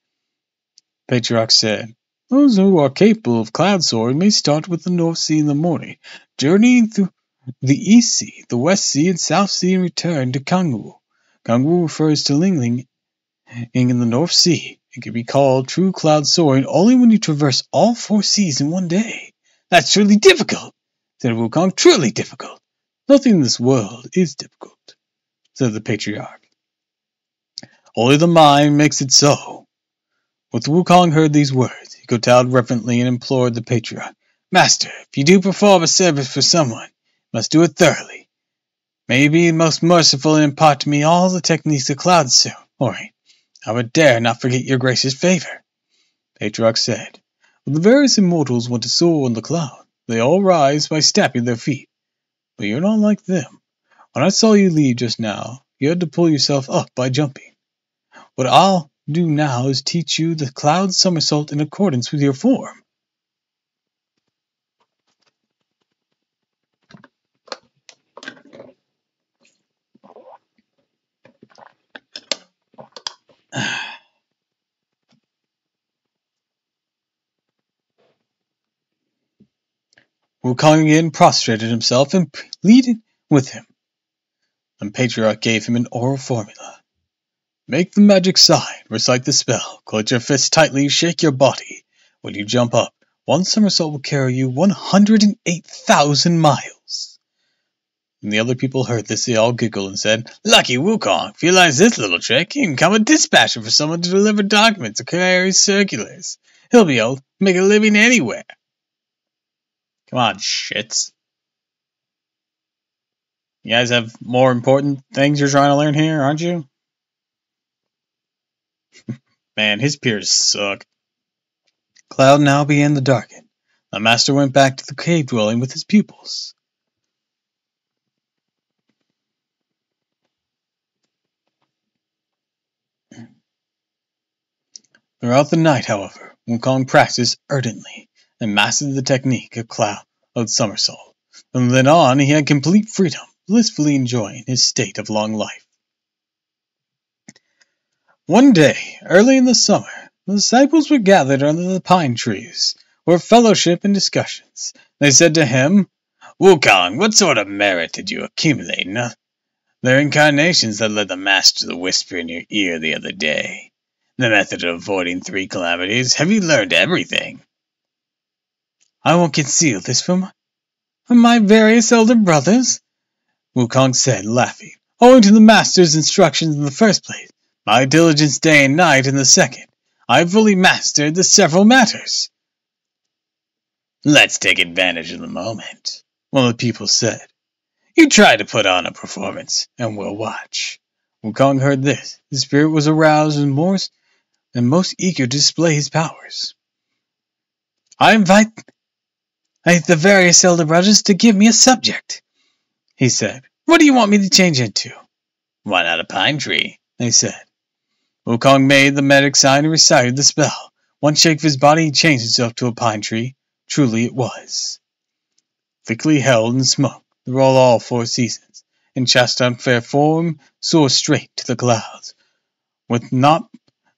Patriarch said, Those who are capable of cloud soaring may start with the North Sea in the morning, journeying through The East Sea, the West Sea, and South Sea in return to Kangwu. Kangwu refers to Lingling in the North Sea. It can be called true cloud soaring only when you traverse all 4 seas in one day. That's truly difficult, said Wukong. Truly difficult. Nothing in this world is difficult, said the patriarch. Only the mind makes it so. When Wukong heard these words, he kowtowed reverently and implored the patriarch, Master, if you do perform a service for someone, you must do it thoroughly. May you be most merciful and impart to me all the techniques of cloud soaring. I would dare not forget your gracious favor. Patriarch said, when the various immortals want to soar on the cloud, they all rise by stamping their feet. But you're not like them. When I saw you leave just now, you had to pull yourself up by jumping. What I'll do now is teach you the cloud somersault in accordance with your form. Wukong again prostrated himself and pleaded with him. The patriarch gave him an oral formula. Make the magic sign, recite the spell, clench your fists tightly, shake your body. When you jump up, one somersault will carry you 108,000 miles. When the other people heard this, they all giggled and said, Lucky Wukong, if you realize this little trick, he can become a dispatcher for someone to deliver documents or carry circulars. He'll be able to make a living anywhere. Come on, shits. You guys have more important things you're trying to learn here, aren't you? Man, his peers suck. Cloud now began to darken. The master went back to the cave dwelling with his pupils. Throughout the night, however, Wukong practiced ardently and mastered the technique of cloud somersault. From then on, he had complete freedom, blissfully enjoying his state of long life. One day, early in the summer, the disciples were gathered under the pine trees, for fellowship and discussions. They said to him, Wukong, what sort of merit did you accumulate in the incarnations that led the master to whisper in your ear the other day? The method of avoiding 3 calamities. Have you learned everything? I won't conceal this from my various elder brothers, Wukong said, laughing. Owing to the master's instructions in the first place, my diligence day and night in the second, I have fully mastered the several matters. Let's take advantage of the moment, one of the people said. You try to put on a performance, and we'll watch. Wukong heard this. His spirit was aroused and most eager to display his powers. I invite the various elder brothers to give me a subject, he said. What do you want me to change into? Why not a pine tree? They said. Wukong made the medic sign and recited the spell. One shake of his body, he changed himself to a pine tree. Truly it was. Thickly held in smoke, through all 4 seasons, in chest and fair form, soar straight to the clouds, with not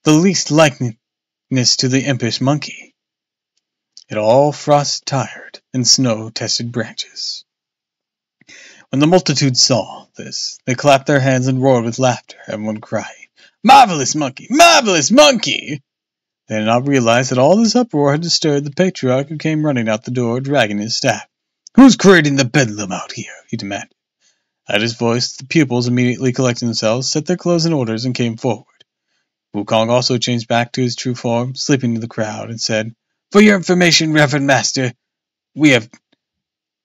the least likeness to the impish monkey. It all frost-tired and snow-tested branches. When the multitude saw this, they clapped their hands and roared with laughter, everyone crying, Marvelous monkey! Marvelous monkey! They did not realize that all this uproar had disturbed the patriarch, who came running out the door, dragging his staff. Who's creating the bedlam out here? He demanded. At his voice, the pupils immediately collected themselves, set their clothes in orders, and came forward. Wukong also changed back to his true form, slipping into the crowd, and said, For your information, Reverend Master, we are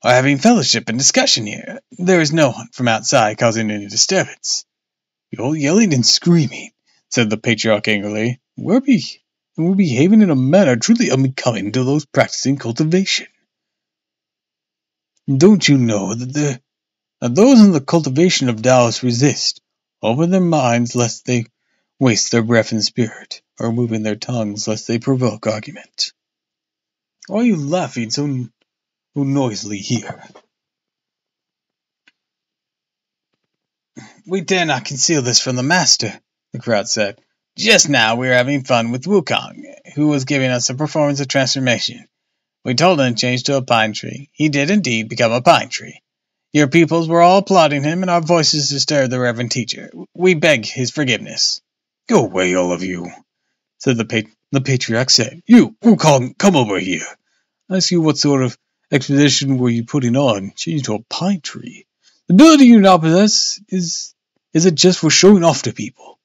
having fellowship and discussion here. There is no one from outside causing any disturbance. You're yelling and screaming, said the patriarch angrily. We're behaving in a manner truly unbecoming to those practicing cultivation. Don't you know that those in the cultivation of Taoists resist, open their minds lest they waste their breath and spirit, or moving their tongues lest they provoke argument? Why are you laughing so noisily here? We dare not conceal this from the master, the crowd said. Just now we were having fun with Wukong, who was giving us a performance of transformation. We told him to change to a pine tree. He did indeed become a pine tree. Your pupils were all applauding him, and our voices disturbed the reverend teacher. We beg his forgiveness." "Go away, all of you," said the patriarch said. "You, Wukong, come over here. I ask you, what sort of expedition were you putting on? Changed to a pine tree. The ability you now possess, is it just for showing off to people?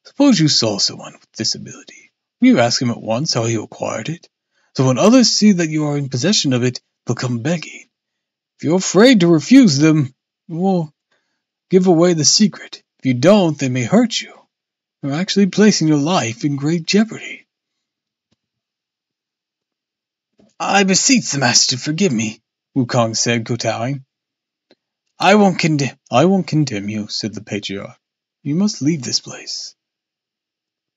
Suppose you saw someone with this ability. Will you ask him at once how he acquired it? So when others see that you are in possession of it, they'll come begging. If you're afraid to refuse them, you will give away the secret. If you don't, they may hurt you. You're actually placing your life in great jeopardy." "I beseech the master to forgive me," Wukong said, kowtowing. I won't condemn you," said the patriarch. "You must leave this place."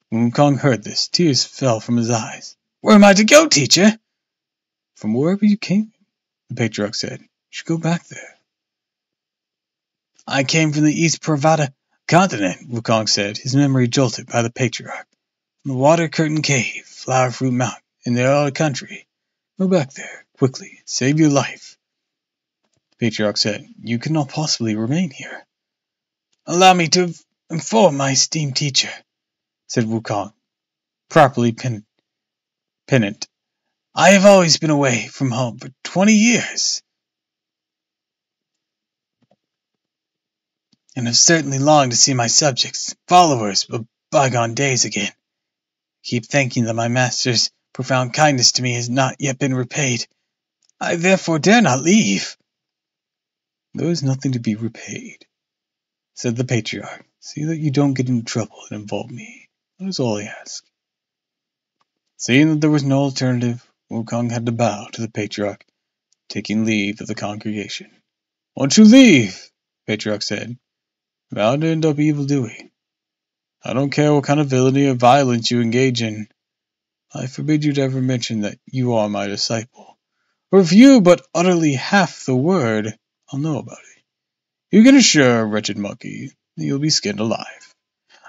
When Wukong heard this, tears fell from his eyes. "Where am I to go, teacher?" "From wherever you came," the patriarch said. "You should go back there." "I came from the East Pravada continent," Wukong said, his memory jolted by the patriarch. "From the Water Curtain Cave, Flower Fruit Mountain, in the other country. Go back there, quickly, and save your life." The patriarch said, "You cannot possibly remain here." "Allow me to inform my esteemed teacher," said Wukong, properly penitent. "I have always been away from home for 20 years, and have certainly longed to see my subjects, followers of bygone days again. I keep thinking that my master's profound kindness to me has not yet been repaid. I therefore dare not leave." "There is nothing to be repaid," said the patriarch. "See that you don't get into trouble and involve me. That is all I ask." Seeing that there was no alternative, Wukong had to bow to the patriarch, taking leave of the congregation. "Won't you leave?" the patriarch said. "Bound to end up evil doing. I don't care what kind of villainy or violence you engage in. I forbid you to ever mention that you are my disciple. Or if you but utterly half the word, I'll know about it. You can assure, wretched monkey, that you'll be skinned alive.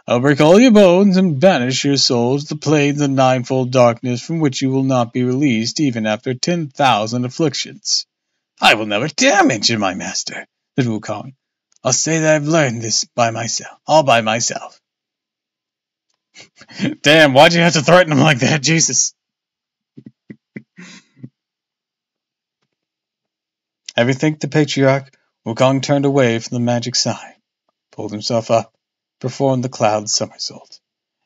I'll break all your bones and banish your soul to the plains of ninefold darkness from which you will not be released even after 10,000 afflictions." "I will never dare mention my master," said Wukong. "I'll say that I've learned this all by myself." Damn, why'd you have to threaten him like that, Jesus? Having thanked the patriarch, Wukong turned away from the magic sign, pulled himself up, performed the cloud somersault,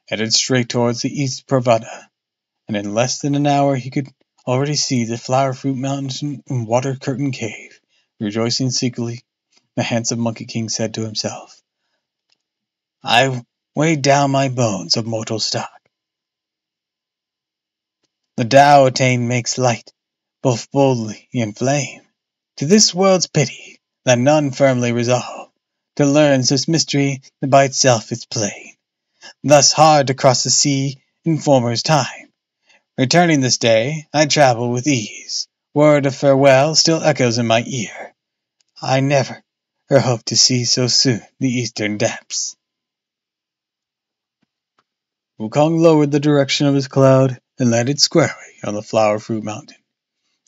headed straight towards the East Pravada, and in less than an hour he could already see the Flower Fruit Mountain and Water Curtain Cave. Rejoicing secretly, the handsome Monkey King said to himself, "I weighed down my bones of mortal stock. The Tao attained makes light, both boldly and flame. To this world's pity, that none firmly resolve to learn this mystery that by itself is plain. Thus hard to cross the sea in former's time. Returning this day, I travel with ease. Word of farewell still echoes in my ear. I never hoped to see so soon the eastern depths." Wukong lowered the direction of his cloud and landed squarely on the Flower Fruit Mountain.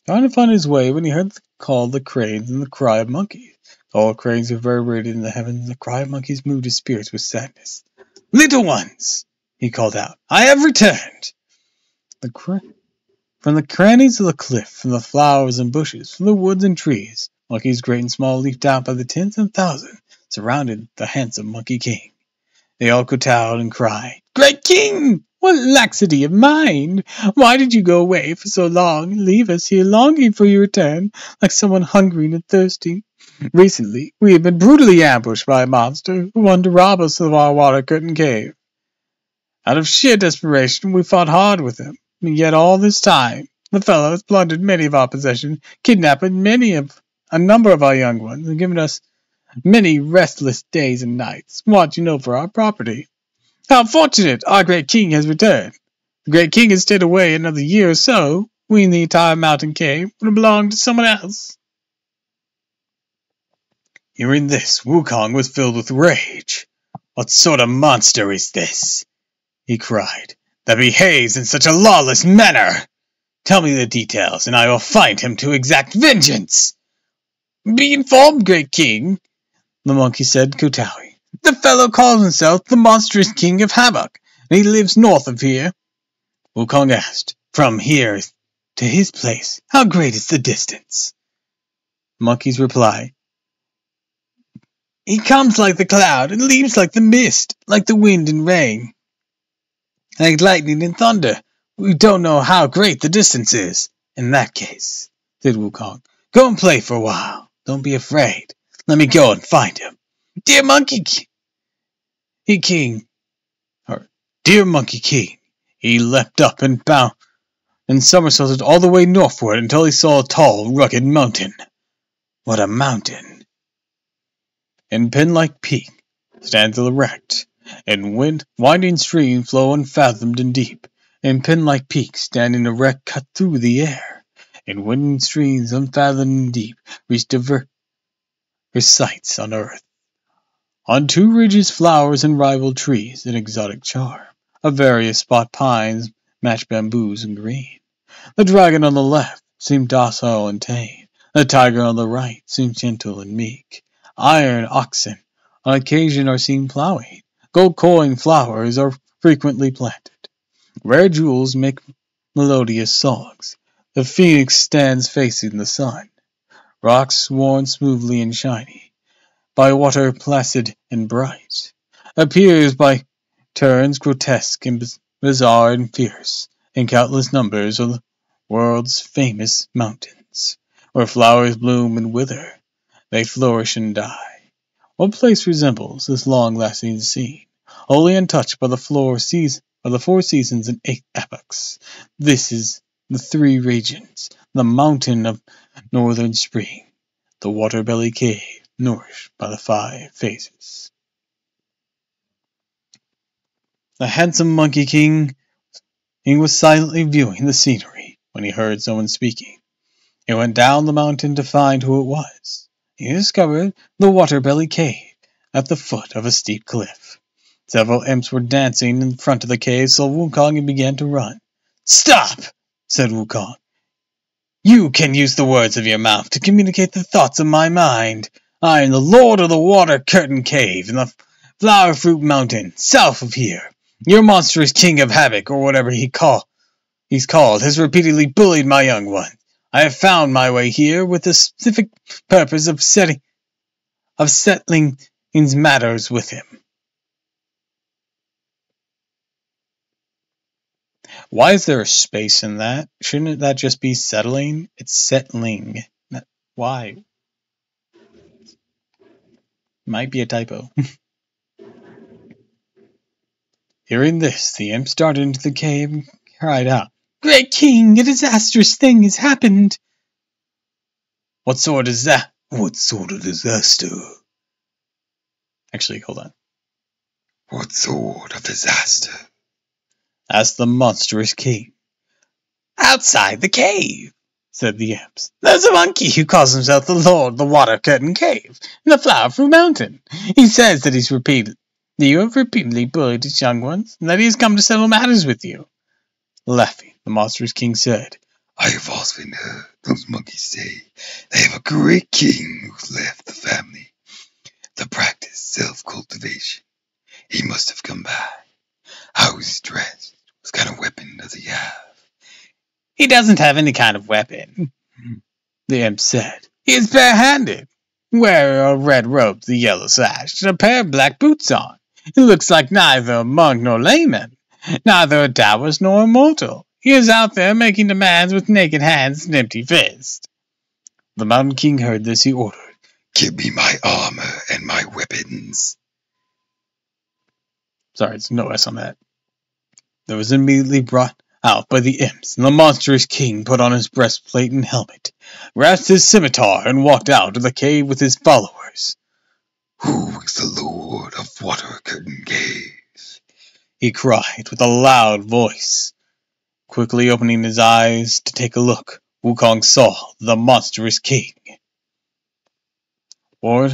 Trying to find his way when he heard the call of the cranes and the cry of monkeys. All cranes reverberated in the heavens, and the cry of monkeys moved his spirits with sadness. "Little ones," he called out, "I have returned." From the crannies of the cliff, from the flowers and bushes, from the woods and trees, monkeys great and small leaped out by the tens and thousands, surrounded the handsome Monkey King. They all kowtowed and cried, "Great King! What laxity of mind! Why did you go away for so long and leave us here longing for your return, like someone hungry and thirsty? Recently, we have been brutally ambushed by a monster who wanted to rob us of our water curtain cave. Out of sheer desperation, we fought hard with him, and yet all this time, the fellow has plundered many of our possessions, kidnapped a number of our young ones, and given us many restless days and nights, watching over our property. How fortunate our great king has returned! The great king has stayed away another year or so. We and the entire mountain cave would have belonged to someone else." Hearing this, Wukong was filled with rage. "What sort of monster is this," he cried, "that behaves in such a lawless manner? Tell me the details, and I will find him to exact vengeance." Be informed, great king, the monkey said, kowtowing. The fellow calls himself the monstrous king of havoc, and he lives north of here. Wukong asked, From here to his place, how great is the distance? The monkey's reply, He comes like the cloud and leaves like the mist, like the wind and rain, like lightning and thunder. We don't know how great the distance is. In that case, said Wukong, go and play for a while. Don't be afraid. Let me go and find him. Dear Monkey King, he leapt up and bowed and somersaulted all the way northward until he saw a tall, rugged mountain. What a mountain! And pin-like peak stands erect, and winding stream flow unfathomed and deep, and pin-like peaks standing erect cut through the air, and winding streams unfathomed and deep reach diverse sights on earth. On two ridges flowers and rival trees, an exotic charm, of various spot pines match bamboos and green. The dragon on the left seemed docile and tame, the tiger on the right seemed gentle and meek. Iron oxen on occasion are seen plowing, gold coin flowers are frequently planted. Rare jewels make melodious songs. The phoenix stands facing the sun. Rocks worn smoothly and shiny, by water placid and bright, appears by turns grotesque and bizarre and fierce, in countless numbers of the world's famous mountains, where flowers bloom and wither, they flourish and die. What place resembles this long-lasting scene, wholly untouched by the four seasons and 8 epochs? This is the 3 regions, the mountain of northern spring, the water-belly cave, nourished by the 5 phases. The handsome Monkey King was silently viewing the scenery when he heard someone speaking. He went down the mountain to find who it was. He discovered the water-belly cave at the foot of a steep cliff. Several imps were dancing in front of the cave, so Wukong began to run. Stop! Said Wukong. You can use the words of your mouth to communicate the thoughts of my mind. I am the Lord of the Water Curtain Cave in the Flower Fruit Mountain, south of here. Your monstrous king of havoc, or whatever he's called, has repeatedly bullied my young one. I have found my way here with the specific purpose of settling his matters with him. Why is there a space in that? Shouldn't that just be settling? It's settling. Why? Might be a typo. Hearing this, the imp started into the cave and cried out, Great King, a disastrous thing has happened. What sort is that? What sort of disaster? Actually, hold on. What sort of disaster? Asked the monstrous king. Outside the cave, said the imps. There's a monkey who calls himself the Lord of the Water Curtain Cave in the Flower Fruit Mountain. He says that you have repeatedly bullied his young ones, and that he has come to settle matters with you. Laughing, the monstrous king said, I have often heard those monkeys say they have a great king who's left the family to practice self-cultivation. He must have come back. How is he dressed? What kind of weapon does he have? He doesn't have any kind of weapon, the imp said. He is barehanded, wearing a red robe with a yellow sash, and a pair of black boots on. He looks like neither a monk nor layman, neither a Taoist nor a mortal. He is out there making demands with naked hands and empty fists. The Mountain King heard this. He ordered, Give me my armor and my weapons. Sorry, it's no S on that. That was immediately brought out by the imps, and the monstrous king put on his breastplate and helmet, grasped his scimitar, and walked out of the cave with his followers. Who is the Lord of Water Curtain Cave? He cried with a loud voice. Quickly opening his eyes to take a look, Wukong saw the monstrous king. Wore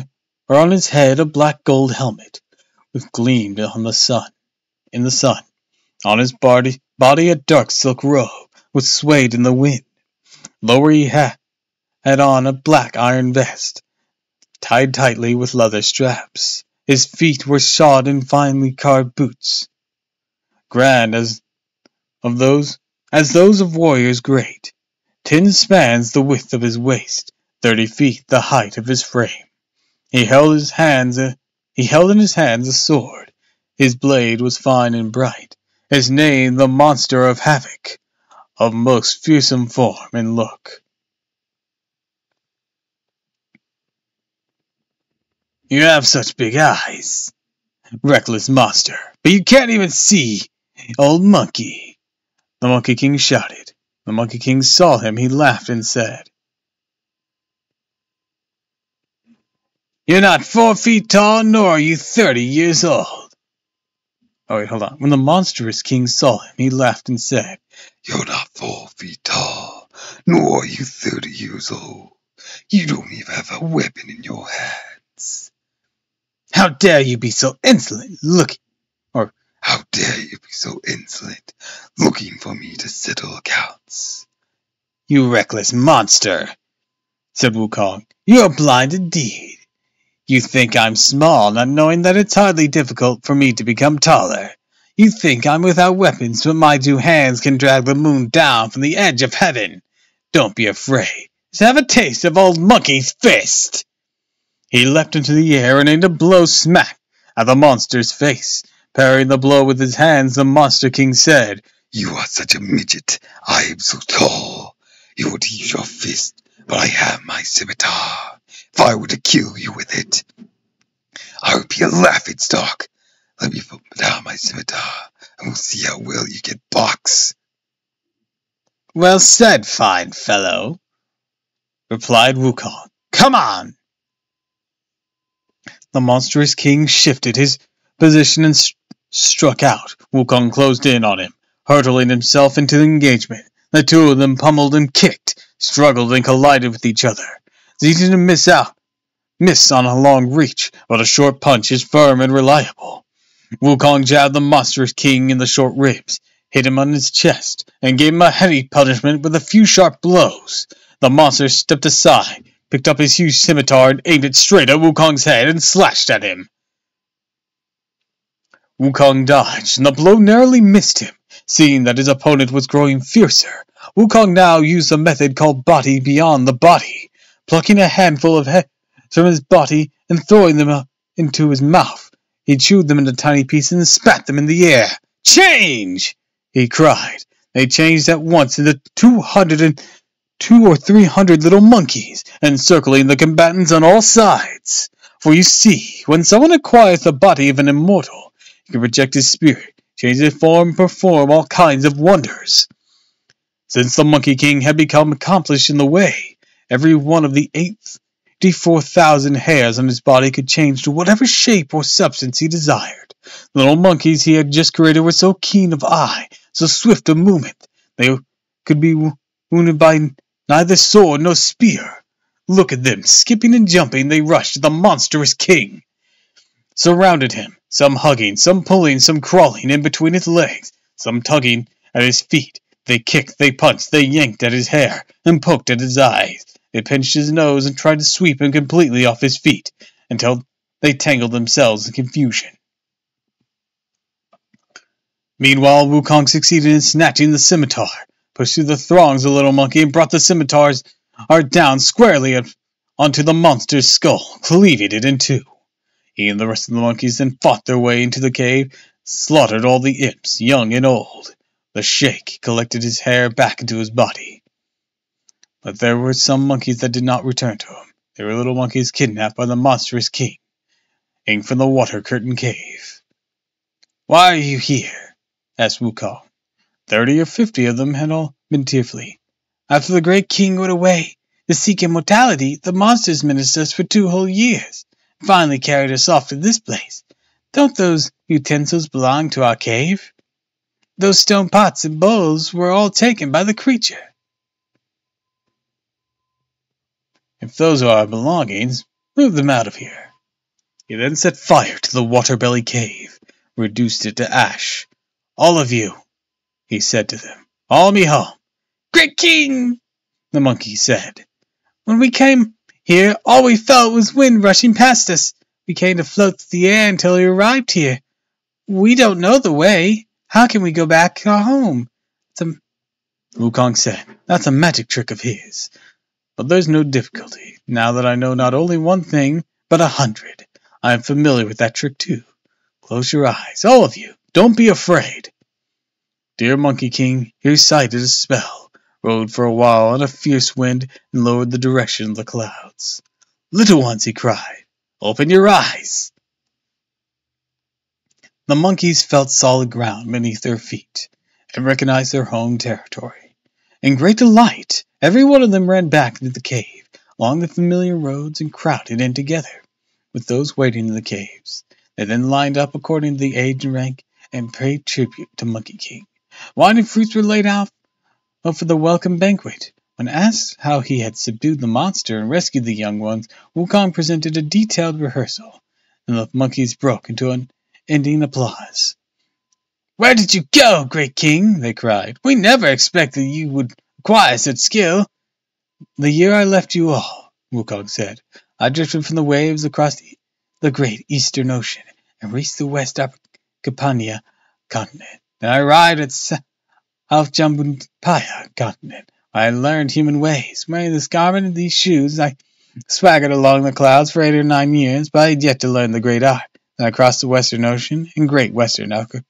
on his head a black gold helmet, which gleamed in the sun. On his body a dark silk robe, which swayed in the wind. Lower he had had on a black iron vest, tied tightly with leather straps. His feet were shod in finely carved boots, grand as those of warriors great. 10 spans the width of his waist, 30 feet the height of his frame. He held in his hands a sword. His blade was fine and bright. His name the monster of havoc, of most fearsome form and look. You have such big eyes, reckless monster, but you can't even see, old monkey, the Monkey King shouted. The Monkey King saw him. He laughed and said, "You're not 4 feet tall, nor are you 30 years old." Oh, wait, hold on. When the monstrous king saw him, he laughed and said, "You're not 4 feet tall, nor are you 30 years old. You don't even have a weapon in your hands. How dare you be so insolent, How dare you be so insolent, looking for me to settle accounts?" "You reckless monster," said Wukong. "You're blind indeed. You think I'm small, not knowing that it's hardly difficult for me to become taller. You think I'm without weapons, but my 2 hands can drag the moon down from the edge of heaven. Don't be afraid. Just have a taste of old Monkey's fist." He leapt into the air and aimed a blow smack at the monster's face. Parrying the blow with his hands, the Monster King said, "You are such a midget. I am so tall. You would use your fist, but I have my scimitar. If I were to kill you with it, I would be a laughingstock. Let me put down my scimitar, and we'll see how well you get boxed." "Well said, fine fellow," replied Wukong. "Come on!" The monstrous king shifted his position and struck out. Wukong closed in on him, hurtling himself into the engagement. The 2 of them pummeled and kicked, struggled and collided with each other. It's easy to miss on a long reach, but a short punch is firm and reliable. Wukong jabbed the monstrous king in the short ribs, hit him on his chest, and gave him a heavy punishment with a few sharp blows. The monster stepped aside, picked up his huge scimitar, and aimed it straight at Wukong's head and slashed at him. Wukong dodged, and the blow narrowly missed him. Seeing that his opponent was growing fiercer, Wukong now used a method called body beyond the body, plucking a handful of hairs from his body and throwing them into his mouth. He chewed them into tiny pieces and spat them in the air. "Change!" he cried. They changed at once into 202 or 300 little monkeys, encircling the combatants on all sides. For you see, when someone acquires the body of an immortal, he can project his spirit, change his form, and perform all kinds of wonders. Since the Monkey King had become accomplished in the way, every one of the 84,000 hairs on his body could change to whatever shape or substance he desired. The little monkeys he had just created were so keen of eye, so swift of movement, they could be wounded by neither sword nor spear. Look at them, skipping and jumping, they rushed at the monstrous king, surrounded him, some hugging, some pulling, some crawling in between his legs, some tugging at his feet. They kicked, they punched, they yanked at his hair, and poked at his eyes. They pinched his nose and tried to sweep him completely off his feet, until they tangled themselves in confusion. Meanwhile, Wukong succeeded in snatching the scimitar, pushed through the throngs of the little monkey, and brought the scimitars down squarely onto the monster's skull, cleaving it in 2. He and the rest of the monkeys then fought their way into the cave, slaughtered all the imps, young and old. The sheikh collected his hair back into his body. But there were some monkeys that did not return to him. They were little monkeys kidnapped by the monstrous king, from the water curtain cave. "Why are you here?" asked Wukong. 30 or 50 of them had all been tearfully. "After the great king went away to seek immortality, the monsters menaced us for 2 whole years, and finally carried us off to this place. Don't those utensils belong to our cave? Those stone pots and bowls were all taken by the creature." "If those are our belongings, move them out of here." He then set fire to the water-belly cave, reduced it to ash. "All of you," he said to them, "follow me home." "Great king," the monkey said. When we came here, all we felt was wind rushing past us. We came to float through the air until we arrived here. We don't know the way. How can we go back home? Wukong said, That's a magic trick of his. But there's no difficulty, now that I know not only one thing, but 100. I am familiar with that trick too. Close your eyes, all of you. Don't be afraid. Dear Monkey King, he recited a spell, rode for a while on a fierce wind, and lowered the direction of the clouds. Little ones, he cried, open your eyes. The monkeys felt solid ground beneath their feet, and recognized their home territory. In great delight, every one of them ran back into the cave, along the familiar roads, and crowded in together, with those waiting in the caves. They then lined up according to the age and rank, and paid tribute to Monkey King. Wine and fruits were laid out for the welcome banquet. When asked how he had subdued the monster and rescued the young ones, Wukong presented a detailed rehearsal, and the monkeys broke into an ending applause. Where did you go, great king? They cried. We never expected you would acquire such skill. The year I left you all, Wukong said, I drifted from the waves across the great eastern ocean and reached the West Arcapania continent. Then I arrived at South Jambumpaya continent. I learned human ways. Wearing this garment and these shoes, I swaggered along the clouds for 8 or 9 years, but I had yet to learn the great art. Then I crossed the Western Ocean and Great Western Archipelago,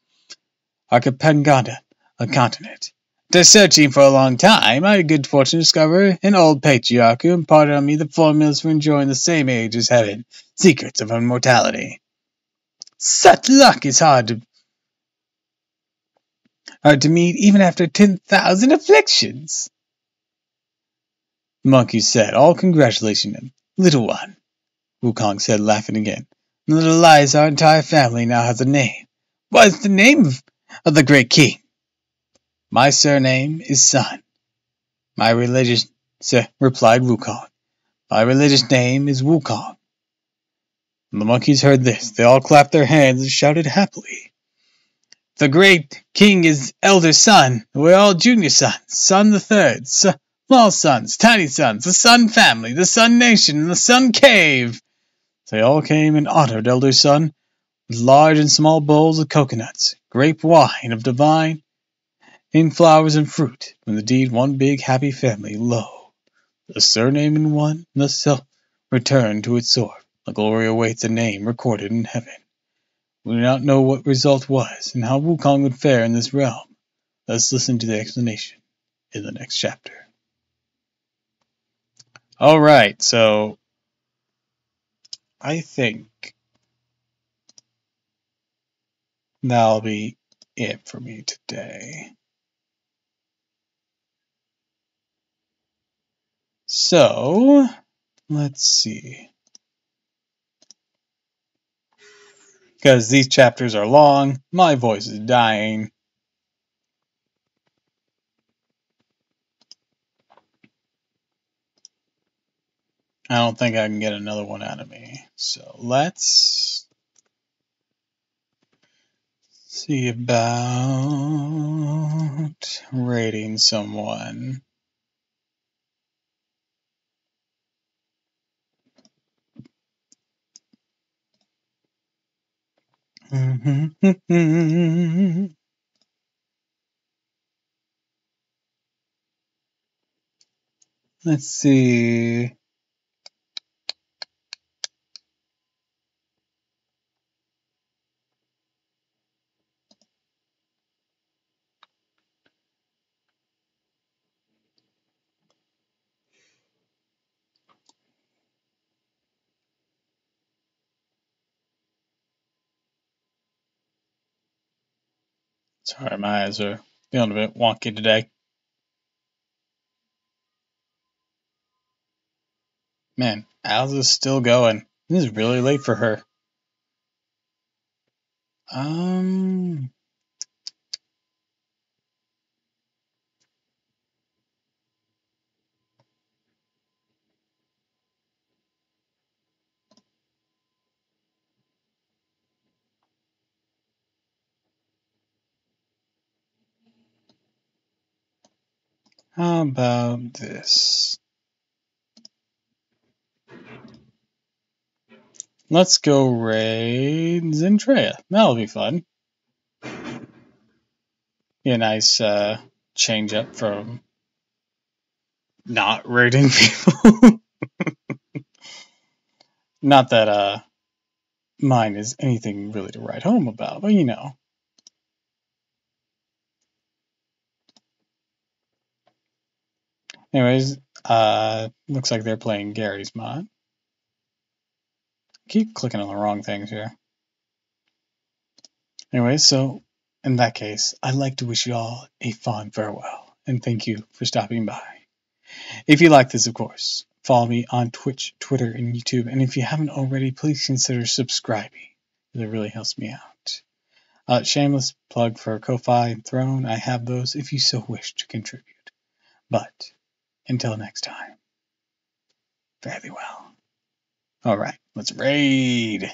a continent. After searching for a long time, I had good fortune to discover an old patriarch who imparted on me the formulas for enjoying the same age as heaven, secrets of immortality. Such luck is hard to meet even after 10,000 afflictions. The monkey said, all congratulating him. Little one, Wukong said, laughing again. Little Lies, our entire family now has a name. What is the name of the great king? My surname is Sun. My religious, replied Wukong. My religious name is Wukong. When the monkeys heard this, they all clapped their hands and shouted happily. The great king is elder son. We're all junior sons. Son the third. Small sons, tiny sons, the Sun family, the Sun nation, and the Sun cave. They all came and honored elder son with large and small bowls of coconuts, grape wine of divine, in flowers and fruit, when indeed one big happy family, lo, the surname in one, and the self returned to its source. The glory awaits a name recorded in heaven. We do not know what result was, and how Wukong would fare in this realm. Let's listen to the explanation in the next chapter. Alright, so I think that'll be it for me today. So, let's see. Because these chapters are long, my voice is dying. I don't think I can get another one out of me. So let's see about rating someone. Let's see. Sorry, my eyes are feeling a bit wonky today. Man, Alice is still going. This is really late for her. How about this? Let's go raid Zentrea. That'll be fun. Be a nice change up from not raiding people. Not that mine is anything really to write home about, but you know. Anyways, looks like they're playing Gary's mod. Keep clicking on the wrong things here. Anyways, so in that case, I'd like to wish you all a fond farewell, and thank you for stopping by. If you like this, of course, follow me on Twitch, Twitter, and YouTube, and if you haven't already, please consider subscribing. It really helps me out. Shameless plug for Ko-Fi and Throne. I have those if you so wish to contribute. But until next time, fare thee well. Alright, let's raid!